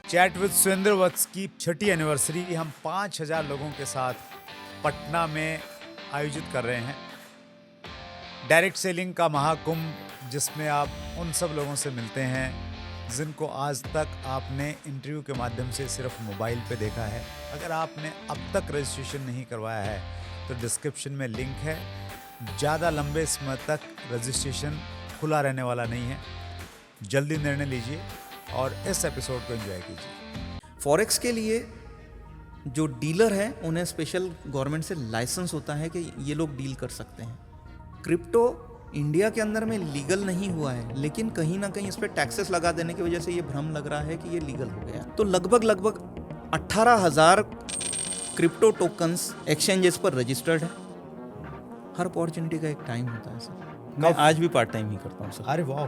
Chat with Surendra वत्स की छठी anniversary हम 5,000 लोगों के साथ पटना में आयोजित कर रहे हैं। डायरेक्ट सेलिंग का महाकुंभ, जिसमें आप उन सब लोगों से मिलते हैं जिनको आज तक आपने इंटरव्यू के माध्यम से सिर्फ मोबाइल पे देखा है। अगर आपने अब तक रजिस्ट्रेशन नहीं करवाया है तो डिस्क्रिप्शन में लिंक है। ज़्यादा लंबे समय तक रजिस्ट्रेशन खुला रहने वाला नहीं है। जल्दी निर्णय लीजिए और इस एपिसोड को एंजॉय कीजिए। फॉरेक्स के लिए जो डीलर हैं उन्हें स्पेशल गवर्नमेंट से लाइसेंस होता है कि ये लोग डील कर सकते हैं। क्रिप्टो इंडिया के अंदर में लीगल नहीं हुआ है, लेकिन कहीं ना कहीं इस पर टैक्सेस लगा देने की वजह से ये भ्रम लग रहा है कि ये लीगल हो गया। तो लगभग 18,000 क्रिप्टो टोकन्स एक्सचेंजेस पर रजिस्टर्ड है। हर अपॉर्चुनिटी का एक टाइम होता है सर। मैं आज भी पार्ट टाइम ही करता हूँ सर। अरे वाह,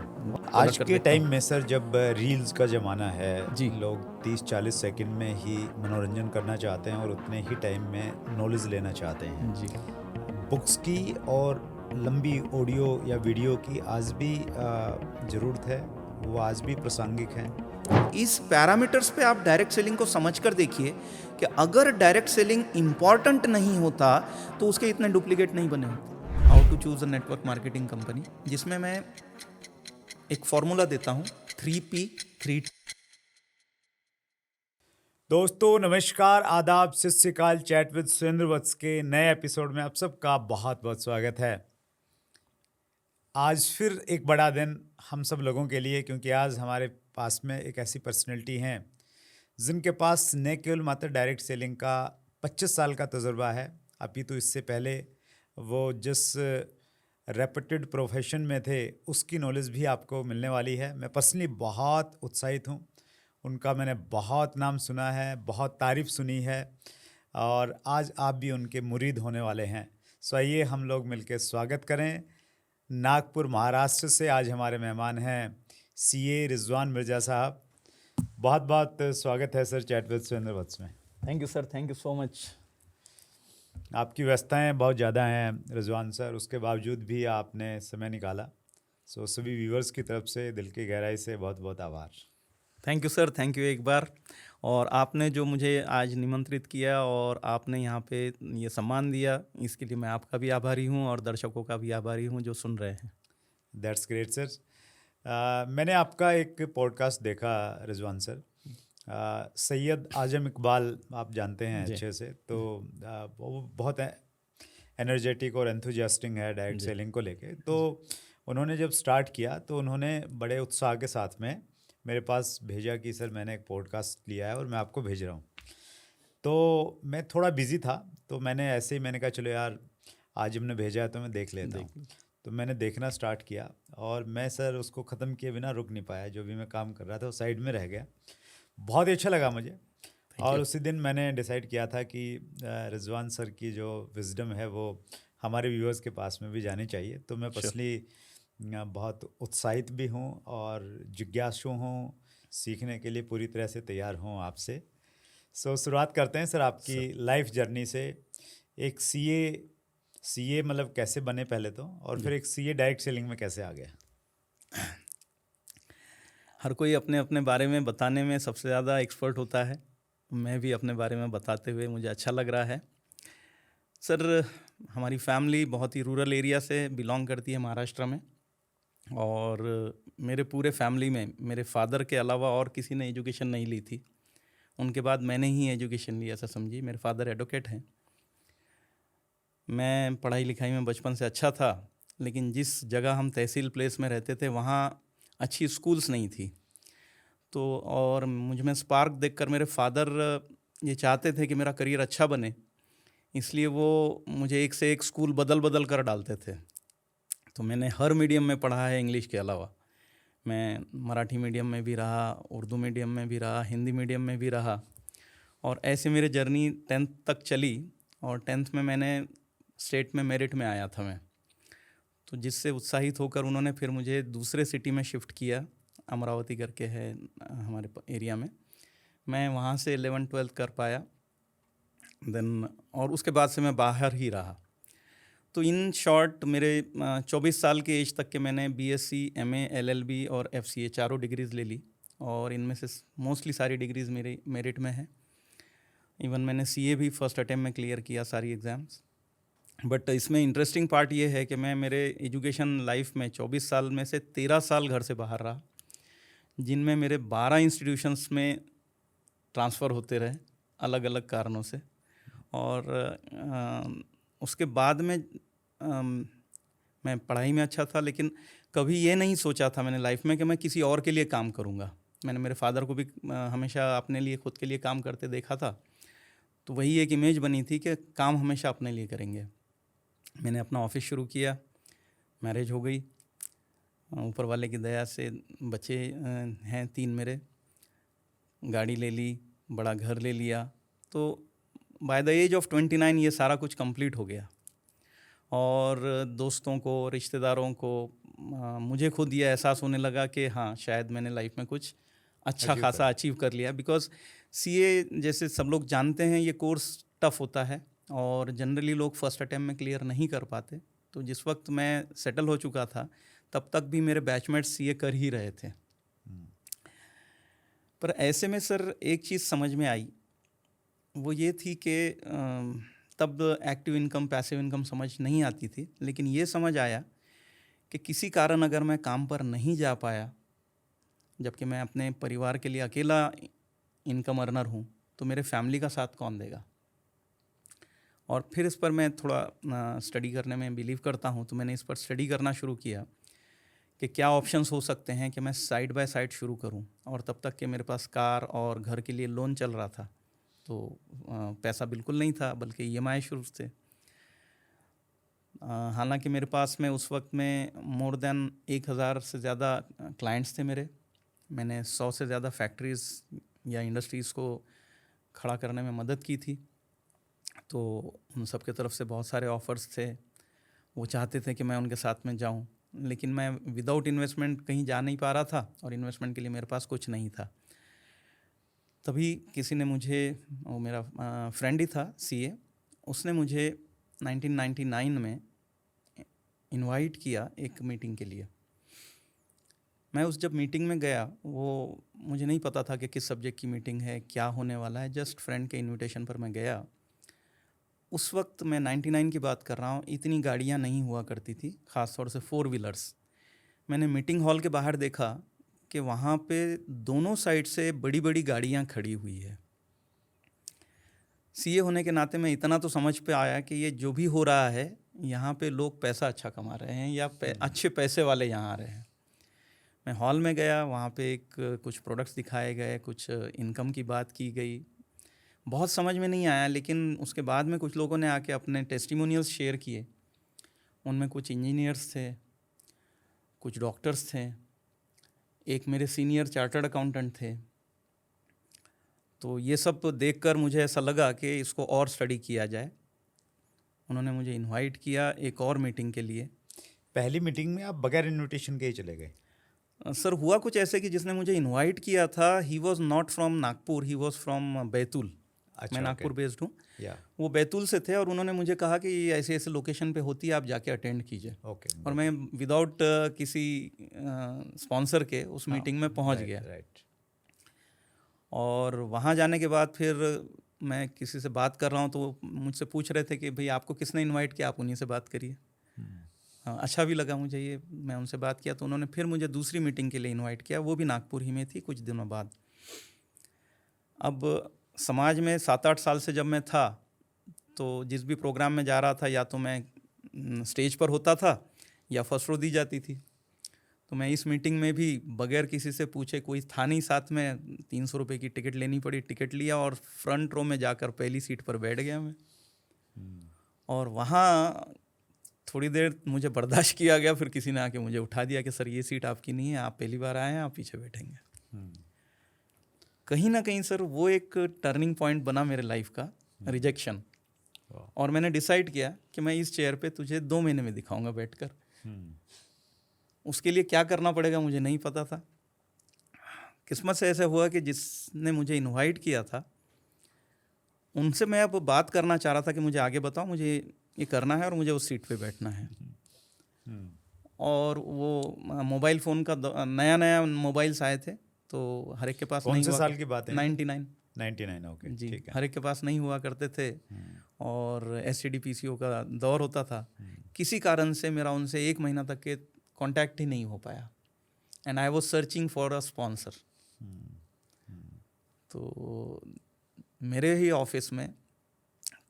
आज के टाइम में सर जब रील्स का ज़माना है जी, लोग 30-40 सेकंड में ही मनोरंजन करना चाहते हैं और उतने ही टाइम में नॉलेज लेना चाहते हैं। जी, बुक्स की और लंबी ऑडियो या वीडियो की आज भी ज़रूरत है, वो आज भी प्रासंगिक हैं। इस पैरामीटर्स पे आप डायरेक्ट सेलिंग को समझ कर देखिए कि अगर डायरेक्ट सेलिंग इम्पॉर्टेंट नहीं होता तो उसके इतने डुप्लीकेट नहीं बने होते। How to choose a network marketing company, जिसमें मैं एक फॉर्मूला देता हूँ 3P3। दोस्तों नमस्कार, आदाब, सत श्री अकाल। चैट विद सुरेंद्र वत्स के नए एपिसोड में आप सबका बहुत बहुत स्वागत है। आज फिर एक बड़ा दिन हम सब लोगों के लिए, क्योंकि आज हमारे पास में एक ऐसी पर्सनैलिटी हैं जिनके पास न केवल मात्र डायरेक्ट सेलिंग का 25 साल का तजुर्बा है, अपितु इससे पहले वो जिस रेपुटेड प्रोफेशन में थे उसकी नॉलेज भी आपको मिलने वाली है। मैं पर्सनली बहुत उत्साहित हूँ। उनका मैंने बहुत नाम सुना है, बहुत तारीफ़ सुनी है और आज आप भी उनके मुरीद होने वाले हैं। सो आइए हम लोग मिलकर स्वागत करें। नागपुर महाराष्ट्र से आज हमारे मेहमान हैं सीए रिजवान मिर्ज़ा साहब। बहुत बहुत स्वागत है सर चैट विद सुरेंद्र वत्स में। Thank you sir, thank you so much. आपकी व्यस्तताएं बहुत ज़्यादा हैं रिजवान सर, उसके बावजूद भी आपने समय निकाला। सो सभी व्यूवर्स की तरफ से दिल की गहराई से बहुत बहुत आभार। Thank you sir, thank you एक बार। और आपने जो मुझे आज निमंत्रित किया और आपने यहाँ पे ये सम्मान दिया, इसके लिए मैं आपका भी आभारी हूँ और दर्शकों का भी आभारी हूँ जो सुन रहे हैं। That's great sir. मैंने आपका एक पॉडकास्ट देखा रिजवान सर। सैयद आजम इकबाल आप जानते हैं जी, अच्छे से, तो वो बहुत एनर्जेटिक और एंथुजियास्टिक है डायरेक्ट जी, सेलिंग को लेके। तो उन्होंने जब स्टार्ट किया तो उन्होंने बड़े उत्साह के साथ में मेरे पास भेजा कि सर मैंने एक पॉडकास्ट लिया है और मैं आपको भेज रहा हूँ। तो मैं थोड़ा बिजी था, तो मैंने कहा चलो यार आज हमने भेजा है तो मैं देख लेता हूँ। तो मैंने देखना स्टार्ट किया और मैं सर उसको ख़त्म किए बिना रुक नहीं पाया। जो भी मैं काम कर रहा था वो साइड में रह गया। बहुत ही अच्छा लगा मुझे। और उसी दिन मैंने डिसाइड किया था कि रिजवान सर की जो विजडम है वो हमारे व्यूअर्स के पास में भी जानी चाहिए। तो मैं पर्सनली बहुत उत्साहित भी हूँ और जिज्ञासु हूँ, सीखने के लिए पूरी तरह से तैयार हूँ आपसे। सो शुरुआत करते हैं सर आपकी लाइफ जर्नी से। एक सीए मतलब कैसे बने पहले तो, और फिर एक सीए डायरेक्ट सेलिंग में कैसे आ गया? हर कोई अपने अपने बारे में बताने में सबसे ज़्यादा एक्सपर्ट होता है। मैं भी अपने बारे में बताते हुए मुझे अच्छा लग रहा है। सर, हमारी फैमिली बहुत ही रूरल एरिया से बिलोंग करती है महाराष्ट्र में, और मेरे पूरे फैमिली में मेरे फादर के अलावा और किसी ने एजुकेशन नहीं ली थी। उनके बाद मैंने ही एजुकेशन ली, ऐसा समझिए। मेरे फादर एडवोकेट हैं। मैं पढ़ाई लिखाई में बचपन से अच्छा था, लेकिन जिस जगह हम तहसील प्लेस में रहते थे वहाँ अच्छी स्कूल्स नहीं थी। तो और मुझ में स्पार्क देखकर मेरे फादर ये चाहते थे कि मेरा करियर अच्छा बने, इसलिए वो मुझे एक से एक स्कूल बदल बदल कर डालते थे। तो मैंने हर मीडियम में पढ़ा है इंग्लिश के अलावा। मैं मराठी मीडियम में भी रहा, उर्दू मीडियम में भी रहा, हिंदी मीडियम में भी रहा, और ऐसे मेरी जर्नी 10th तक चली। और 10th में मैंने स्टेट में मेरिट में आया था मैं। तो जिससे उत्साहित होकर उन्होंने फिर मुझे दूसरे सिटी में शिफ्ट किया, अमरावती करके है हमारे एरिया में। मैं वहाँ से 11th-12th कर पाया देन, और उसके बाद से मैं बाहर ही रहा। तो इन शॉर्ट मेरे 24 साल के एज तक के मैंने बीएससी, एमए, एलएलबी और एफसीए चारों डिग्रीज़ ले ली। और इनमें से मोस्टली सारी डिग्रीज़ मेरी मेरिट में है। इवन मैंने सीए भी फर्स्ट अटेम्प्ट में क्लियर किया सारी एग्ज़ाम्स। बट इसमें इंटरेस्टिंग पार्ट ये है कि मैं मेरे एजुकेशन लाइफ में 24 साल में से 13 साल घर से बाहर रहा, जिनमें मेरे 12 इंस्टीट्यूशंस में ट्रांसफ़र होते रहे अलग अलग कारणों से। और उसके बाद में मैं पढ़ाई में अच्छा था, लेकिन कभी ये नहीं सोचा था मैंने लाइफ में कि मैं किसी और के लिए काम करूँगा। मैंने मेरे फादर को भी हमेशा अपने लिए खुद के लिए काम करते देखा था, तो वही एक इमेज बनी थी कि काम हमेशा अपने लिए करेंगे। मैंने अपना ऑफिस शुरू किया, मैरिज हो गई, ऊपर वाले की दया से बच्चे हैं 3 मेरे, गाड़ी ले ली, बड़ा घर ले लिया। तो बाय द एज ऑफ 29 ये सारा कुछ कंप्लीट हो गया। और दोस्तों को, रिश्तेदारों को, मुझे खुद ये एहसास होने लगा कि हाँ, शायद मैंने लाइफ में कुछ अच्छा खासा अचीव कर लिया। बिकॉज सीए जैसे सब लोग जानते हैं ये कोर्स टफ होता है और जनरली लोग फर्स्ट अटेम्प्ट में क्लियर नहीं कर पाते। तो जिस वक्त मैं सेटल हो चुका था तब तक भी मेरे बैचमेट्स सीए कर ही रहे थे। पर ऐसे में सर एक चीज़ समझ में आई, वो ये थी कि तब एक्टिव इनकम पैसिव इनकम समझ नहीं आती थी, लेकिन ये समझ आया कि किसी कारण अगर मैं काम पर नहीं जा पाया, जबकि मैं अपने परिवार के लिए अकेला इनकम अर्नर हूँ, तो मेरे फैमिली का साथ कौन देगा। और फिर इस पर मैं थोड़ा स्टडी करने में बिलीव करता हूँ, तो मैंने इस पर स्टडी करना शुरू किया कि क्या ऑप्शंस हो सकते हैं कि मैं साइड बाय साइड शुरू करूँ। और तब तक कि मेरे पास कार और घर के लिए लोन चल रहा था, तो पैसा बिल्कुल नहीं था, बल्कि ईएमआई शुरू थे। हालांकि मेरे पास में उस वक्त में मोर देन 1000 से ज़्यादा क्लाइंट्स थे मेरे। मैंने 100 से ज़्यादा फैक्ट्रीज़ या इंडस्ट्रीज़ को खड़ा करने में मदद की थी। तो उन सब के तरफ से बहुत सारे ऑफ़र्स थे, वो चाहते थे कि मैं उनके साथ में जाऊं, लेकिन मैं विदाउट इन्वेस्टमेंट कहीं जा नहीं पा रहा था और इन्वेस्टमेंट के लिए मेरे पास कुछ नहीं था। तभी किसी ने मुझे, वो मेरा फ्रेंड ही था सीए, उसने मुझे 1999 में इनवाइट किया एक मीटिंग के लिए। मैं उस जब मीटिंग में गया, वो मुझे नहीं पता था कि किस सब्जेक्ट की मीटिंग है, क्या होने वाला है, जस्ट फ्रेंड के इनविटेशन पर मैं गया। उस वक्त मैं 99 की बात कर रहा हूँ, इतनी गाड़ियाँ नहीं हुआ करती थी, ख़ास तौर से 4 व्हीलर्स। मैंने मीटिंग हॉल के बाहर देखा कि वहाँ पे दोनों साइड से बड़ी बड़ी गाड़ियाँ खड़ी हुई है। सीए होने के नाते मैं इतना तो समझ पे आया कि ये जो भी हो रहा है, यहाँ पे लोग पैसा अच्छा कमा रहे हैं या अच्छे पैसे वाले यहाँ आ रहे हैं। मैं हॉल में गया, वहाँ पे कुछ प्रोडक्ट्स दिखाए गए, कुछ इनकम की बात की गई। बहुत समझ में नहीं आया, लेकिन उसके बाद में कुछ लोगों ने आके अपने टेस्टिमोनियल्स शेयर किए। उनमें कुछ इंजीनियर्स थे, कुछ डॉक्टर्स थे, एक मेरे सीनियर चार्टर्ड अकाउंटेंट थे। तो ये सब देखकर मुझे ऐसा लगा कि इसको और स्टडी किया जाए। उन्होंने मुझे इनवाइट किया एक और मीटिंग के लिए। पहली मीटिंग में आप बगैर इनविटेशन के ही चले गए? सर हुआ कुछ ऐसे कि जिसने मुझे इनवाइट किया था, he was not from Nagpur, he was from Betul. अच्छा, मैं नागपुर बेस्ड हूँ, या वो बैतूल से थे, और उन्होंने मुझे कहा कि ऐसे ऐसे लोकेशन पे होती है, आप जाके अटेंड कीजिए। ओके। और मैं विदाउट किसी स्पॉन्सर के उस मीटिंग में पहुंच गया। राइट। और वहाँ जाने के बाद फिर मैं किसी से बात कर रहा हूँ, तो वो मुझसे पूछ रहे थे कि भाई आपको किसने इनवाइट किया, आप उन्हीं से बात करिए। अच्छा भी लगा मुझे ये, मैं उनसे बात किया, तो उन्होंने फिर मुझे दूसरी मीटिंग के लिए इनवाइट किया, वो भी नागपुर ही में थी कुछ दिनों बाद। अब समाज में 7-8 साल से जब मैं था, तो जिस भी प्रोग्राम में जा रहा था, या तो मैं स्टेज पर होता था या फर्स्ट रो दी जाती थी। तो मैं इस मीटिंग में भी बगैर किसी से पूछे, कोई था नहीं साथ में, 300 रुपये की टिकट लेनी पड़ी, टिकट लिया और फ्रंट रो में जाकर पहली सीट पर बैठ गया मैं। और वहाँ थोड़ी देर मुझे बर्दाश्त किया गया, फिर किसी ने आके मुझे उठा दिया कि सर ये सीट आपकी नहीं है, आप पहली बार आए हैं, आप पीछे बैठेंगे। कहीं ना कहीं सर वो एक टर्निंग पॉइंट बना मेरे लाइफ का, रिजेक्शन। और मैंने डिसाइड किया कि मैं इस चेयर पे तुझे 2 महीने में दिखाऊंगा बैठकर। उसके लिए क्या करना पड़ेगा मुझे नहीं पता था। किस्मत से ऐसा हुआ कि जिसने मुझे इनवाइट किया था, उनसे मैं अब बात करना चाह रहा था कि मुझे आगे बताओ, मुझे ये करना है और मुझे उस सीट पे बैठना है। और वो मोबाइल फ़ोन का नया नया मोबाइल्स आए थे, तो हर एक के पास कौन नहीं से हुआ। साल की बात है? 99। 99, ओके, जी, ठीक है। हर एक के पास नहीं हुआ करते थे। और STD PCO का दौर होता था। किसी कारण से मेरा उनसे 1 महीना तक के कांटेक्ट ही नहीं हो पाया, and I was searching for a sponsor. तो मेरे ही ऑफिस में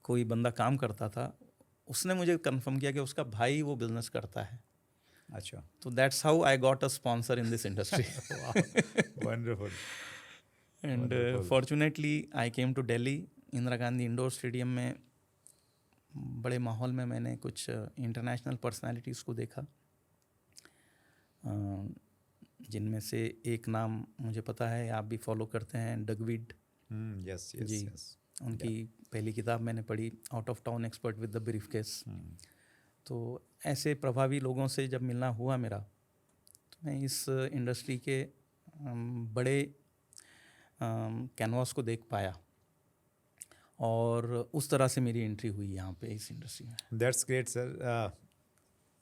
कोई बंदा काम करता था, उसने मुझे कंफर्म किया कि उसका भाई वो बिजनेस करता है। अच्छा, तो that's how I got a sponsor in this industry. Wonderful, and wonderful. Fortunately I came to Delhi. Indira Gandhi indoor stadium में बड़े माहौल में मैंने कुछ इंटरनेशनल पर्सनालिटीज़ को देखा, जिनमें से एक नाम मुझे पता है, आप भी फॉलो करते हैं, डगविड यस, जी। Yes, yes. उनकी पहली किताब मैंने पढ़ी, out of town expert with the briefcase. तो ऐसे प्रभावी लोगों से जब मिलना हुआ मेरा, तो मैं इस इंडस्ट्री के बड़े कैनवास को देख पाया, और उस तरह से मेरी एंट्री हुई यहाँ पे इस इंडस्ट्री में। That's great sir.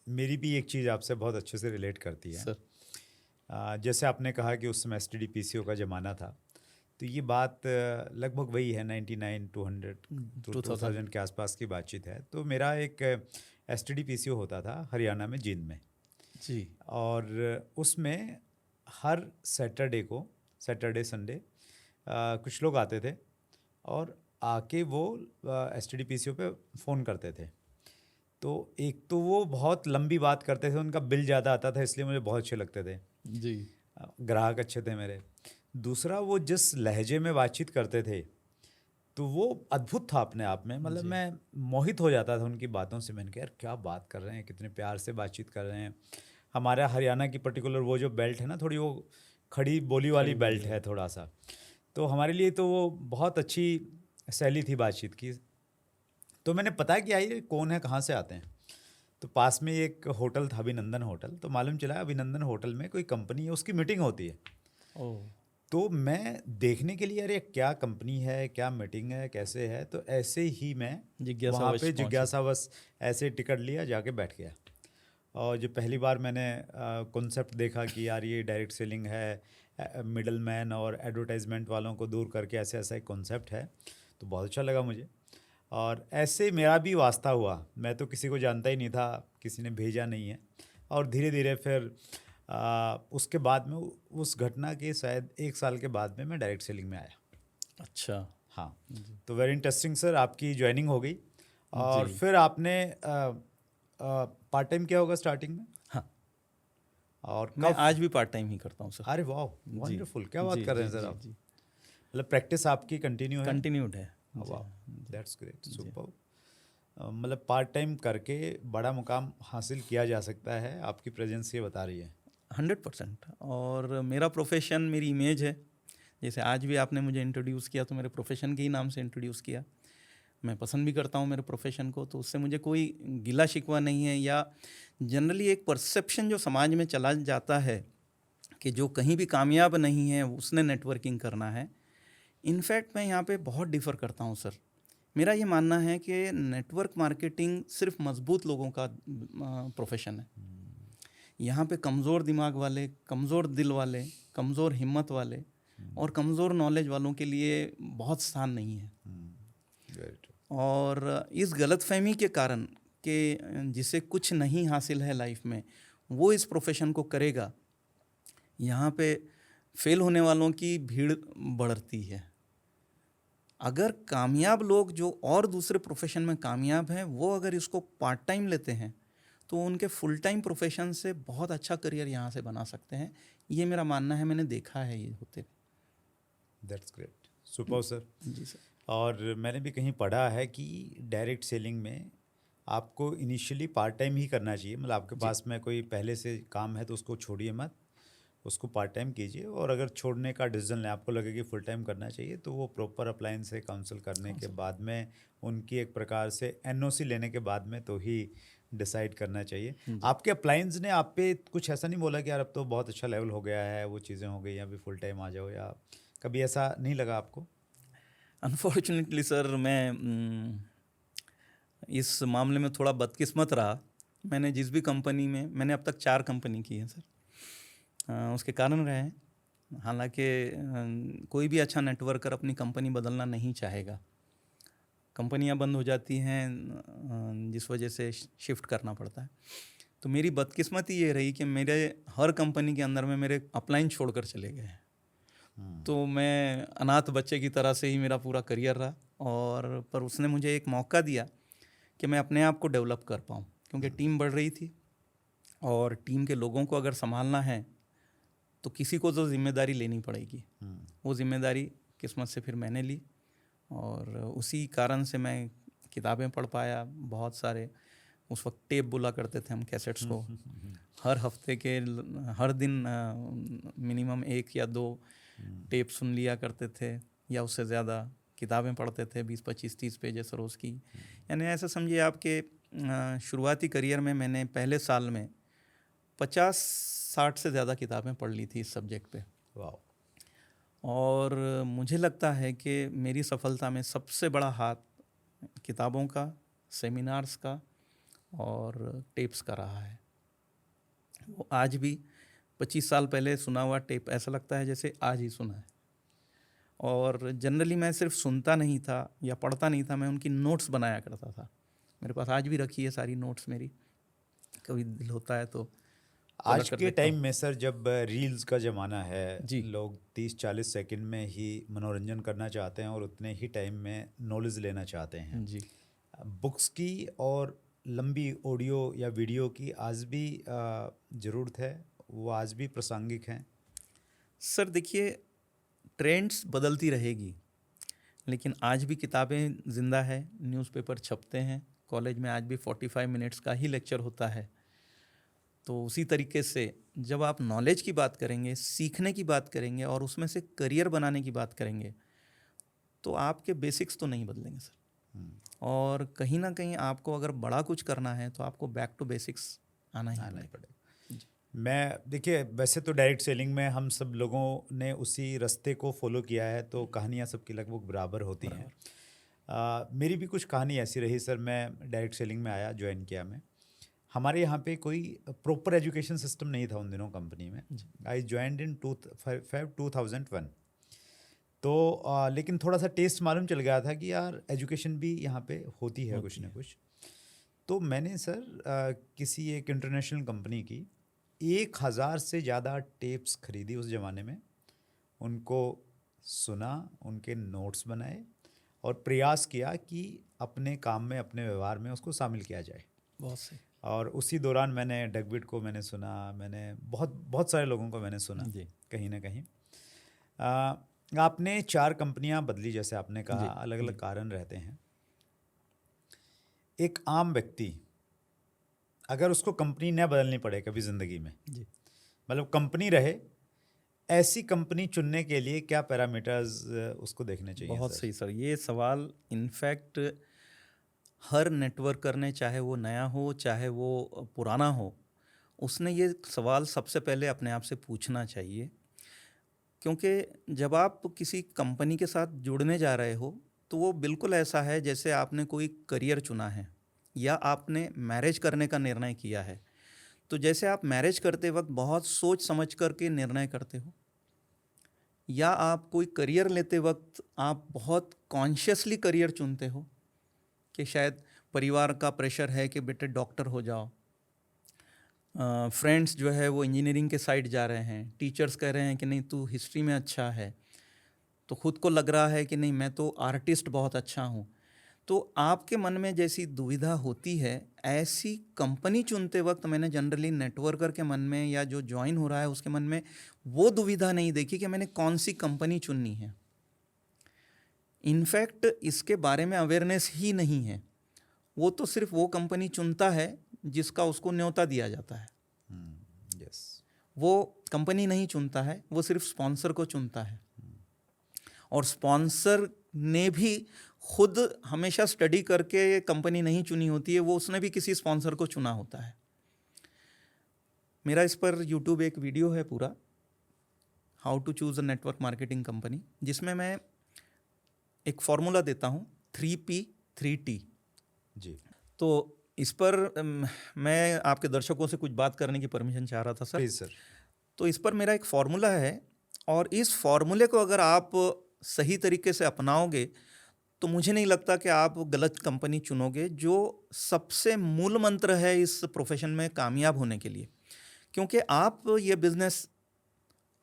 मेरी भी एक चीज़ आपसे बहुत अच्छे से रिलेट करती है। सर, जैसे आपने कहा कि उस समय STD PCO का ज़माना था, तो ये बात लगभग वही है 99 200 2000 के आसपास की बातचीत है। तो मेरा एक STD PCO होता था हरियाणा में, जींद में जी। और उसमें हर सैटरडे संडे कुछ लोग आते थे और आके वो STD PCO पे फ़ोन करते थे। तो एक तो वो बहुत लंबी बात करते थे, उनका बिल ज़्यादा आता था, इसलिए मुझे बहुत अच्छे लगते थे। जी। ग्राहक अच्छे थे मेरे। दूसरा, वो जिस लहजे में बातचीत करते थे, तो वो अद्भुत था अपने आप में। मतलब मैं मोहित हो जाता था उनकी बातों से। मैंने कहा यार क्या बात कर रहे हैं, कितने प्यार से बातचीत कर रहे हैं। हमारा हरियाणा की पर्टिकुलर वो जो बेल्ट है ना, थोड़ी वो खड़ी बोली वाली बेल्ट है थोड़ा सा, तो हमारे लिए तो वो बहुत अच्छी शैली थी बातचीत की। तो मैंने पता किया ये कौन है, कहाँ से आते हैं। तो पास में एक होटल था, अभिनंदन होटल। तो मालूम चला अभिनंदन होटल में कोई कंपनी है, उसकी मीटिंग होती है। ओह। तो मैं देखने के लिए, अरे क्या कंपनी है, क्या मीटिंग है, कैसे है, तो ऐसे ही मैं वहाँ पे जिज्ञासावश ऐसे टिकट लिया, जाके बैठ गया। और जो पहली बार मैंने कॉन्सेप्ट देखा कि यार ये डायरेक्ट सेलिंग है, मिडल मैन और एडवर्टाइजमेंट वालों को दूर करके ऐसे ऐसा एक कॉन्सेप्ट है, तो बहुत अच्छा लगा मुझे। और ऐसे मेरा भी वास्ता हुआ। मैं तो किसी को जानता ही नहीं था, किसी ने भेजा नहीं है। और धीरे धीरे फिर उसके बाद में, उस घटना के शायद 1 साल के बाद में मैं डायरेक्ट सेलिंग में आया। अच्छा। हाँ, तो वेरी इंटरेस्टिंग सर, आपकी ज्वाइनिंग हो गई और फिर आपने पार्ट टाइम किया होगा स्टार्टिंग में? हाँ, और मैं कब? आज भी पार्ट टाइम ही करता हूँ सर। अरे वाह, वंडरफुल, क्या बात जी, कर रहे हैं जी, सर जी, आप। जी। मतलब प्रैक्टिस आपकी कंटिन्यू है? कंटिन्यूड है। वाह, दैट्स ग्रेट, सुपर। मतलब पार्ट टाइम करके बड़ा मुकाम हासिल किया जा सकता है, आपकी प्रेजेंस ये बता रही है। 100%। और मेरा प्रोफेशन मेरी इमेज है। जैसे आज भी आपने मुझे इंट्रोड्यूस किया तो मेरे प्रोफेशन के ही नाम से इंट्रोड्यूस किया। मैं पसंद भी करता हूँ मेरे प्रोफेशन को, तो उससे मुझे कोई गिला शिकवा नहीं है। या जनरली एक परसेप्शन जो समाज में चला जाता है कि जो कहीं भी कामयाब नहीं है उसने नेटवर्किंग करना है। इनफैक्ट मैं यहाँ पे बहुत डिफ़र करता हूँ सर। मेरा ये मानना है कि नेटवर्क मार्केटिंग सिर्फ मजबूत लोगों का प्रोफेशन है। यहाँ पे कमज़ोर दिमाग वाले, कमज़ोर दिल वाले, कमज़ोर हिम्मत वाले और कमज़ोर नॉलेज वालों के लिए बहुत स्थान नहीं है। और इस गलतफहमी के कारण कि जिसे कुछ नहीं हासिल है लाइफ में वो इस प्रोफेशन को करेगा, यहाँ पे फेल होने वालों की भीड़ बढ़ती है। अगर कामयाब लोग जो और दूसरे प्रोफेशन में कामयाब हैं वो अगर इसको पार्ट टाइम लेते हैं तो उनके फुल टाइम प्रोफेशन से बहुत अच्छा करियर यहाँ से बना सकते हैं। ये मेरा मानना है, मैंने देखा है ये होते। That's great, super sir. जी सर। और मैंने भी कहीं पढ़ा है कि डायरेक्ट सेलिंग में आपको इनिशियली पार्ट टाइम ही करना चाहिए। मतलब आपके पास में कोई पहले से काम है तो उसको छोड़िए मत, उसको पार्ट टाइम कीजिए। और अगर छोड़ने का डिसीजन लें, आपको लगे कि फुल टाइम करना चाहिए, तो वो प्रॉपर अपलाइन से काउंसिल करने के बाद में, उनकी एक प्रकार से NOC लेने के बाद में तो ही डिसाइड करना चाहिए। आपके अप्लाइंस ने आप पे कुछ ऐसा नहीं बोला कि यार अब तो बहुत अच्छा लेवल हो गया है, वो चीज़ें हो गई, अभी फुल टाइम आ जाओ, या कभी ऐसा नहीं लगा आपको? अनफॉर्चुनेटली सर मैं इस मामले में थोड़ा बदकिस्मत रहा। मैंने जिस भी कंपनी में, मैंने अब तक 4 कंपनी की है सर। उसके कारण रहे हैं। हालांकि कोई भी अच्छा नेटवर्कर अपनी कंपनी बदलना नहीं चाहेगा। कंपनियां बंद हो जाती हैं जिस वजह से शिफ्ट करना पड़ता है। तो मेरी बदकिस्मती ये रही कि मेरे हर कंपनी के अंदर में मेरे अपलाइन छोड़कर चले गए। तो मैं अनाथ बच्चे की तरह से ही मेरा पूरा करियर रहा, और पर उसने मुझे एक मौका दिया कि मैं अपने आप को डेवलप कर पाऊँ, क्योंकि टीम बढ़ रही थी और टीम के लोगों को अगर संभालना है तो किसी को तो जिम्मेदारी लेनी पड़ेगी। वो जिम्मेदारी किस्मत से फिर मैंने ली, और उसी कारण से मैं किताबें पढ़ पाया बहुत सारे। उस वक्त टेप बोला करते थे हम कैसेट्स को, हर हफ्ते के हर दिन मिनिमम 1 या 2 टेप सुन लिया करते थे, या उससे ज़्यादा किताबें पढ़ते थे 20, 25, 30 पेजेस रोज़ की। यानी ऐसा समझिए आपके शुरुआती करियर में मैंने पहले साल में 50-60 से ज़्यादा किताबें पढ़ ली थी इस सब्जेक्ट पे। और मुझे लगता है कि मेरी सफलता में सबसे बड़ा हाथ किताबों का, सेमिनार्स का और टेप्स का रहा है। वो आज भी 25 साल पहले सुना हुआ टेप ऐसा लगता है जैसे आज ही सुना है। और जनरली मैं सिर्फ सुनता नहीं था या पढ़ता नहीं था, मैं उनकी नोट्स बनाया करता था। मेरे पास आज भी रखी है सारी नोट्स मेरी, कभी दिल होता है तो आज के टाइम में सर, जब रील्स का ज़माना है, जी। लोग 30-40 सेकंड में ही मनोरंजन करना चाहते हैं और उतने ही टाइम में नॉलेज लेना चाहते हैं जी। बुक्स की और लंबी ऑडियो या वीडियो की आज भी ज़रूरत है, वो आज भी प्रासंगिक हैं? सर देखिए, ट्रेंड्स बदलती रहेगी, लेकिन आज भी किताबें ज़िंदा है, न्यूज़पेपर छपते हैं, कॉलेज में आज भी 45 मिनट्स का ही लेक्चर होता है। तो उसी तरीके से जब आप नॉलेज की बात करेंगे, सीखने की बात करेंगे और उसमें से करियर बनाने की बात करेंगे, तो आपके बेसिक्स तो नहीं बदलेंगे सर। और कहीं ना कहीं आपको अगर बड़ा कुछ करना है तो आपको बैक टू बेसिक्स आना ही पड़ेगा। मैं देखिए, वैसे तो डायरेक्ट सेलिंग में हम सब लोगों ने उसी रास्ते को फॉलो किया है, तो कहानियाँ सबकी लगभग बराबर होती हैं। मेरी भी कुछ कहानी ऐसी रही सर। मैं डायरेक्ट सेलिंग में आया, ज्वाइन किया मैं। हमारे यहाँ पे कोई प्रॉपर एजुकेशन सिस्टम नहीं था उन दिनों कंपनी में। आई ज्वाइंड इन 2001। तो लेकिन थोड़ा सा टेस्ट मालूम चल गया था कि यार एजुकेशन भी यहाँ पे होती है कुछ ना कुछ। तो मैंने सर किसी एक इंटरनेशनल कंपनी की 1000 से ज़्यादा टेप्स खरीदी उस ज़माने में, उनको सुना, उनके नोट्स बनाए और प्रयास किया कि अपने काम में, अपने व्यवहार में उसको शामिल किया जाए। बहुत सही। और उसी दौरान मैंने डगविट को मैंने सुना, मैंने बहुत सारे लोगों को मैंने सुना जी। कहीं ना कहीं। आपने 4 कंपनियां बदली, जैसे आपने कहा, अलग अलग कारण रहते हैं। एक आम व्यक्ति अगर उसको कंपनी न बदलनी पड़े कभी ज़िंदगी में, जी, मतलब कंपनी रहे, ऐसी कंपनी चुनने के लिए क्या पैरामीटर्स उसको देखने चाहिए? बहुत सर सही सर, ये सवाल इनफैक्ट हर नेटवर्कर ने, चाहे वो नया हो चाहे वो पुराना हो, उसने ये सवाल सबसे पहले अपने आप से पूछना चाहिए। क्योंकि जब आप किसी कंपनी के साथ जुड़ने जा रहे हो तो वो बिल्कुल ऐसा है जैसे आपने कोई करियर चुना है या आपने मैरिज करने का निर्णय किया है। तो जैसे आप मैरिज करते वक्त बहुत सोच समझ करके निर्णय करते हो, या आप कोई करियर लेते वक्त आप बहुत कॉन्शियसली करियर चुनते हो कि शायद परिवार का प्रेशर है कि बेटे डॉक्टर हो जाओ, फ्रेंड्स जो है वो इंजीनियरिंग के साइड जा रहे हैं, टीचर्स कह रहे हैं कि नहीं तू हिस्ट्री में अच्छा है, तो खुद को लग रहा है कि नहीं मैं तो आर्टिस्ट बहुत अच्छा हूँ। तो आपके मन में जैसी दुविधा होती है, ऐसी कंपनी चुनते वक्त मैंने जनरली नेटवर्कर के मन में या जो ज्वाइन हो रहा है उसके मन में वो दुविधा नहीं देखी कि मैंने कौन सी कंपनी चुननी है। इनफैक्ट इसके बारे में अवेयरनेस ही नहीं है। वो तो सिर्फ वो कंपनी चुनता है जिसका उसको न्योता दिया जाता है। यस। वो कंपनी नहीं चुनता है, वो सिर्फ स्पॉन्सर को चुनता है। और स्पॉन्सर ने भी खुद हमेशा स्टडी करके कंपनी नहीं चुनी होती है, वो उसने भी किसी स्पॉन्सर को चुना होता है। मेरा इस पर यूट्यूब एक वीडियो है पूरा, how to choose a network marketing company, जिसमें मैं एक फॉर्मूला देता हूँ 3P 3T जी। तो इस पर मैं आपके दर्शकों से कुछ बात करने की परमिशन चाह रहा था सर। Please sir. तो इस पर मेरा एक फॉर्मूला है और इस फॉर्मूले को अगर आप सही तरीके से अपनाओगे तो मुझे नहीं लगता कि आप गलत कंपनी चुनोगे। जो सबसे मूल मंत्र है इस प्रोफेशन में कामयाब होने के लिए, क्योंकि आप ये बिजनेस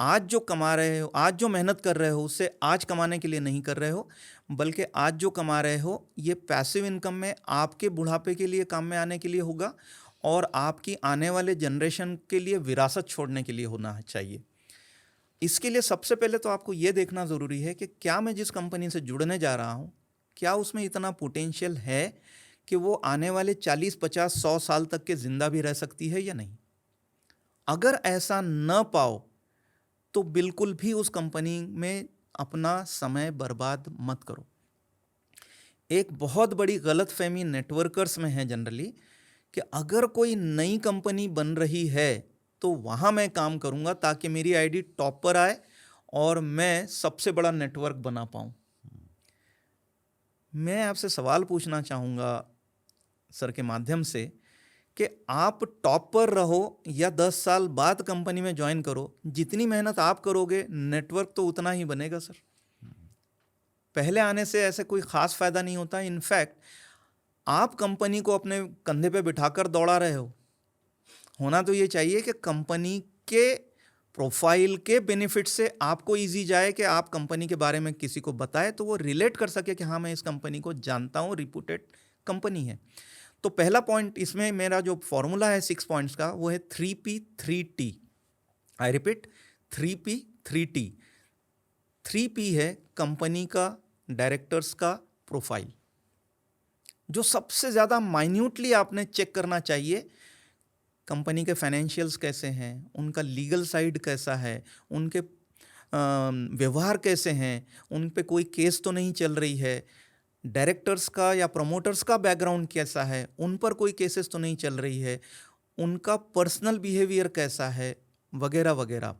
आज जो कमा रहे हो, आज जो मेहनत कर रहे हो, उससे आज कमाने के लिए नहीं कर रहे हो, बल्कि आज जो कमा रहे हो ये पैसिव इनकम में आपके बुढ़ापे के लिए काम में आने के लिए होगा और आपकी आने वाले जनरेशन के लिए विरासत छोड़ने के लिए होना चाहिए। इसके लिए सबसे पहले तो आपको ये देखना ज़रूरी है कि क्या मैं जिस कंपनी से जुड़ने जा रहा हूँ, क्या उसमें इतना पोटेंशियल है कि वो आने वाले 40, 50, 100 साल तक के ज़िंदा भी रह सकती है या नहीं। अगर ऐसा न पाओ तो बिल्कुल भी उस कंपनी में अपना समय बर्बाद मत करो। एक बहुत बड़ी गलतफहमी नेटवर्कर्स में है जनरली कि अगर कोई नई कंपनी बन रही है तो वहाँ मैं काम करूँगा ताकि मेरी आईडी टॉप पर आए और मैं सबसे बड़ा नेटवर्क बना पाऊँ। मैं आपसे सवाल पूछना चाहूँगा सर के माध्यम से कि आप टॉप पर रहो या 10 साल बाद कंपनी में ज्वाइन करो, जितनी मेहनत आप करोगे नेटवर्क तो उतना ही बनेगा सर। पहले आने से ऐसे कोई ख़ास फ़ायदा नहीं होता। इनफैक्ट आप कंपनी को अपने कंधे पे बिठाकर दौड़ा रहे हो। होना तो ये चाहिए कि कंपनी के प्रोफाइल के बेनिफिट से आपको इजी जाए कि आप कंपनी के बारे में किसी को बताएं तो वो रिलेट कर सके कि हाँ मैं इस कंपनी को जानता हूँ, रिप्यूटेड कंपनी है। तो पहला पॉइंट इसमें मेरा जो फॉर्मूला है 6 पॉइंट्स का वो है 3P 3T। I repeat 3P 3T। 3P है कंपनी का, डायरेक्टर्स का प्रोफाइल, जो सबसे ज़्यादा माइन्यूटली आपने चेक करना चाहिए। कंपनी के फाइनेंशियल्स कैसे हैं, उनका लीगल साइड कैसा है, उनके व्यवहार कैसे हैं, उन पे कोई केस तो नहीं चल रही है, डायरेक्टर्स का या प्रमोटर्स का बैकग्राउंड कैसा है, उन पर कोई केसेस तो नहीं चल रही है, उनका पर्सनल बिहेवियर कैसा है, वगैरह वगैरह,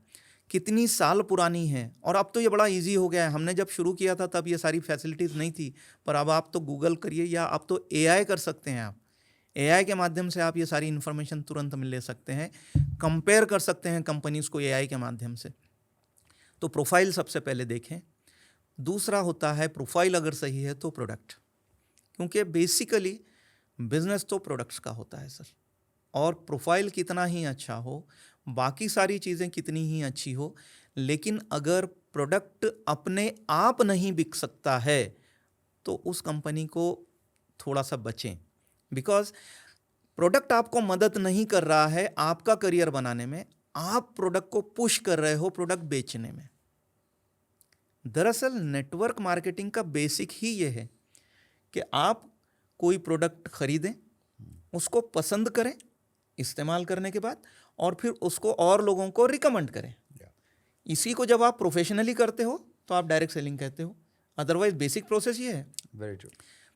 कितनी साल पुरानी है। और अब तो ये बड़ा इजी हो गया है। हमने जब शुरू किया था तब ये सारी फैसिलिटीज़ नहीं थी, पर अब आप तो गूगल करिए या अब तो एआई कर सकते हैं। आप एआई के माध्यम से आप ये सारी इन्फॉर्मेशन तुरंत ले सकते हैं, कंपेयर कर सकते हैं कंपनीज़ को एआई के माध्यम से। तो प्रोफाइल सबसे पहले देखें। दूसरा होता है प्रोफाइल अगर सही है तो प्रोडक्ट, क्योंकि बेसिकली बिजनेस तो प्रोडक्ट्स का होता है सर। और प्रोफाइल कितना ही अच्छा हो, बाकी सारी चीज़ें कितनी ही अच्छी हो, लेकिन अगर प्रोडक्ट अपने आप नहीं बिक सकता है तो उस कंपनी को थोड़ा सा बचें। बिकॉज प्रोडक्ट आपको मदद नहीं कर रहा है आपका करियर बनाने में, आप प्रोडक्ट को पुश कर रहे हो प्रोडक्ट बेचने में। दरअसल नेटवर्क मार्केटिंग का बेसिक ही ये है कि आप कोई प्रोडक्ट खरीदें, उसको पसंद करें इस्तेमाल करने के बाद, और फिर उसको और लोगों को रिकमेंड करें। इसी को जब आप प्रोफेशनली करते हो तो आप डायरेक्ट सेलिंग कहते हो। अदरवाइज बेसिक प्रोसेस ये है। Very true.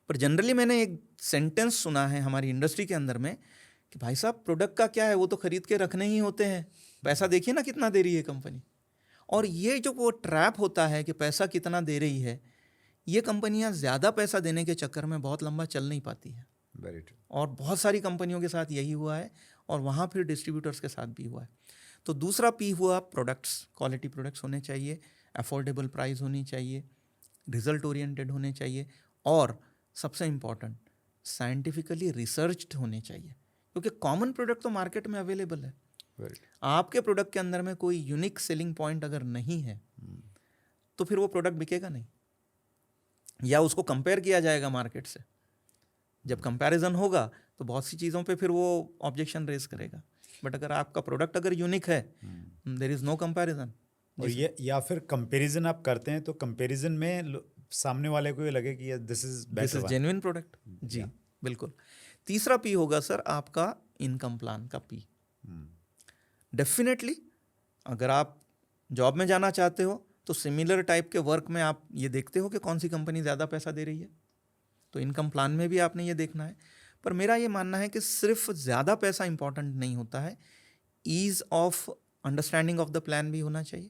पर जनरली मैंने एक सेंटेंस सुना है हमारी इंडस्ट्री के अंदर में कि भाई साहब प्रोडक्ट का क्या है, वो तो खरीद के रखने ही होते हैं, पैसा देखिए ना कितना दे रही है कंपनी। और ये जो वो ट्रैप होता है कि पैसा कितना दे रही है, ये कंपनियां ज़्यादा पैसा देने के चक्कर में बहुत लंबा चल नहीं पाती है। Very true. और बहुत सारी कंपनियों के साथ यही हुआ है, और वहाँ फिर डिस्ट्रीब्यूटर्स के साथ भी हुआ है। तो दूसरा पी हुआ प्रोडक्ट्स, क्वालिटी प्रोडक्ट्स होने चाहिए, अफोर्डेबल प्राइस होनी चाहिए, रिजल्ट ओरिएंटेड होने चाहिए, और सबसे इम्पॉर्टेंट साइंटिफिकली रिसर्च्ड होने चाहिए। क्योंकि कॉमन प्रोडक्ट तो मार्केट में अवेलेबल है। आपके प्रोडक्ट के अंदर में कोई यूनिक सेलिंग पॉइंट अगर नहीं है तो फिर वो प्रोडक्ट बिकेगा नहीं, या उसको कंपेयर किया जाएगा मार्केट से। जब कंपैरिजन होगा तो बहुत सी चीज़ों पे फिर वो ऑब्जेक्शन रेज करेगा। बट अगर आपका प्रोडक्ट अगर यूनिक है, देयर इज़ नो कंपैरिजन। और ये या फिर कंपैरिजन आप करते हैं तो कंपैरिजन में सामने वाले को ये लगे कि दिस इज जेन्युइन प्रोडक्ट। जी बिल्कुल। तीसरा पी होगा सर आपका इनकम प्लान का पी। डेफिनेटली अगर आप जॉब में जाना चाहते हो तो सिमिलर टाइप के वर्क में आप ये देखते हो कि कौन सी कंपनी ज़्यादा पैसा दे रही है, तो इनकम प्लान में भी आपने ये देखना है। पर मेरा ये मानना है कि सिर्फ ज़्यादा पैसा इंपॉर्टेंट नहीं होता है, ease of understanding of the plan भी होना चाहिए,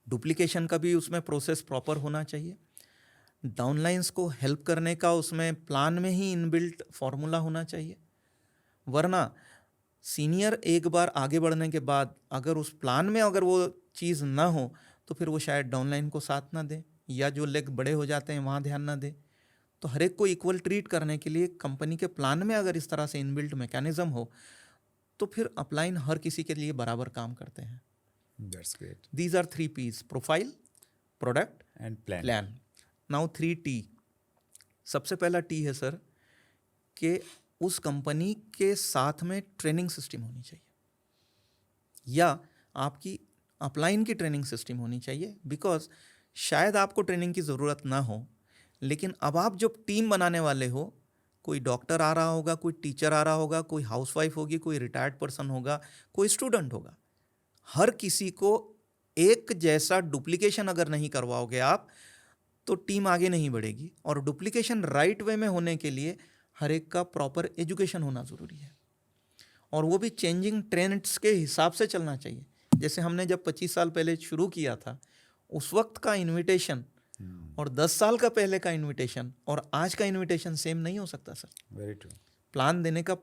डुप्लीकेशन का भी उसमें प्रोसेस प्रॉपर होना चाहिए, डाउनलाइंस को हेल्प करने का उसमें प्लान में ही इनबिल्ट फॉर्मूला होना चाहिए। वरना सीनियर एक बार आगे बढ़ने के बाद अगर उस प्लान में अगर वो चीज़ ना हो तो फिर वो शायद डाउनलाइन को साथ ना दे, या जो लेग बड़े हो जाते हैं वहाँ ध्यान ना दे। तो हर एक को इक्वल ट्रीट करने के लिए कंपनी के प्लान में अगर इस तरह से इनबिल्ट मैकेनिज्म हो तो फिर अपलाइन हर किसी के लिए बराबर काम करते हैं। That's great. These are 3 P's: profile, product, and plan. Plan. Now 3 T। सबसे पहला टी है सर कि उस कंपनी के साथ में ट्रेनिंग सिस्टम होनी चाहिए, या आपकी अपलाइन की ट्रेनिंग सिस्टम होनी चाहिए। बिकॉज शायद आपको ट्रेनिंग की ज़रूरत ना हो, लेकिन अब आप जब टीम बनाने वाले हो, कोई डॉक्टर आ रहा होगा, कोई टीचर आ रहा होगा, कोई हाउसवाइफ होगी, कोई रिटायर्ड पर्सन होगा, कोई स्टूडेंट होगा, हर किसी को एक जैसा डुप्लीकेशन अगर नहीं करवाओगे आप तो टीम आगे नहीं बढ़ेगी। और डुप्लीकेशन राइट वे में होने के लिए हर एक का प्रॉपर एजुकेशन होना ज़रूरी है, और वो भी चेंजिंग ट्रेंड्स के हिसाब से चलना चाहिए। जैसे हमने जब 25 साल पहले शुरू किया था, उस वक्त का इनविटेशन और 10 साल का पहले का इनविटेशन और आज का इनविटेशन सेम नहीं हो सकता सर। Very true. प्लान देने का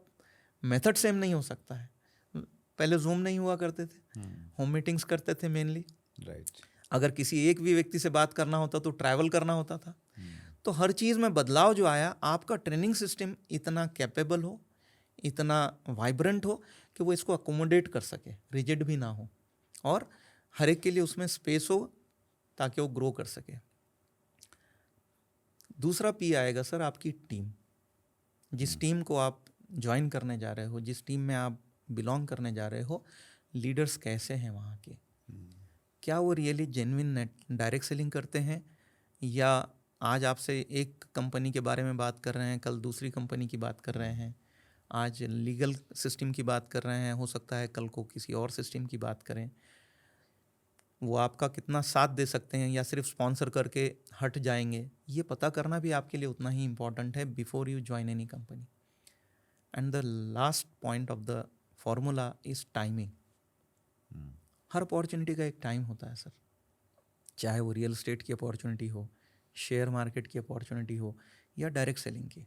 मेथड सेम नहीं हो सकता है। पहले जूम नहीं हुआ करते थे, होम मीटिंग्स करते थे मेनली। राइट। अगर किसी एक भी व्यक्ति से बात करना होता तो ट्रैवल करना होता था। तो हर चीज़ में बदलाव जो आया, आपका ट्रेनिंग सिस्टम इतना कैपेबल हो, इतना वाइब्रेंट हो कि वो इसको अकोमोडेट कर सके, रिजिड भी ना हो, और हर एक के लिए उसमें स्पेस हो ताकि वो ग्रो कर सके। दूसरा पी आएगा सर आपकी टीम। जिस टीम को आप ज्वाइन करने जा रहे हो, जिस टीम में आप बिलोंग करने जा रहे हो, लीडर्स कैसे हैं वहाँ के, क्या वो रियली जेन्युइन डायरेक्ट सेलिंग करते हैं, या आज आपसे एक कंपनी के बारे में बात कर रहे हैं, कल दूसरी कंपनी की बात कर रहे हैं, आज लीगल सिस्टम की बात कर रहे हैं, हो सकता है कल को किसी और सिस्टम की बात करें। वो आपका कितना साथ दे सकते हैं या सिर्फ स्पॉन्सर करके हट जाएंगे, ये पता करना भी आपके लिए उतना ही इम्पॉर्टेंट है before you join any company. And the last point of the formula is timing. Her opportunity का एक टाइम होता है सर, चाहे वो रियल एस्टेट की अपॉर्चुनिटी हो, शेयर मार्केट की अपॉर्चुनिटी हो, या डायरेक्ट सेलिंग की।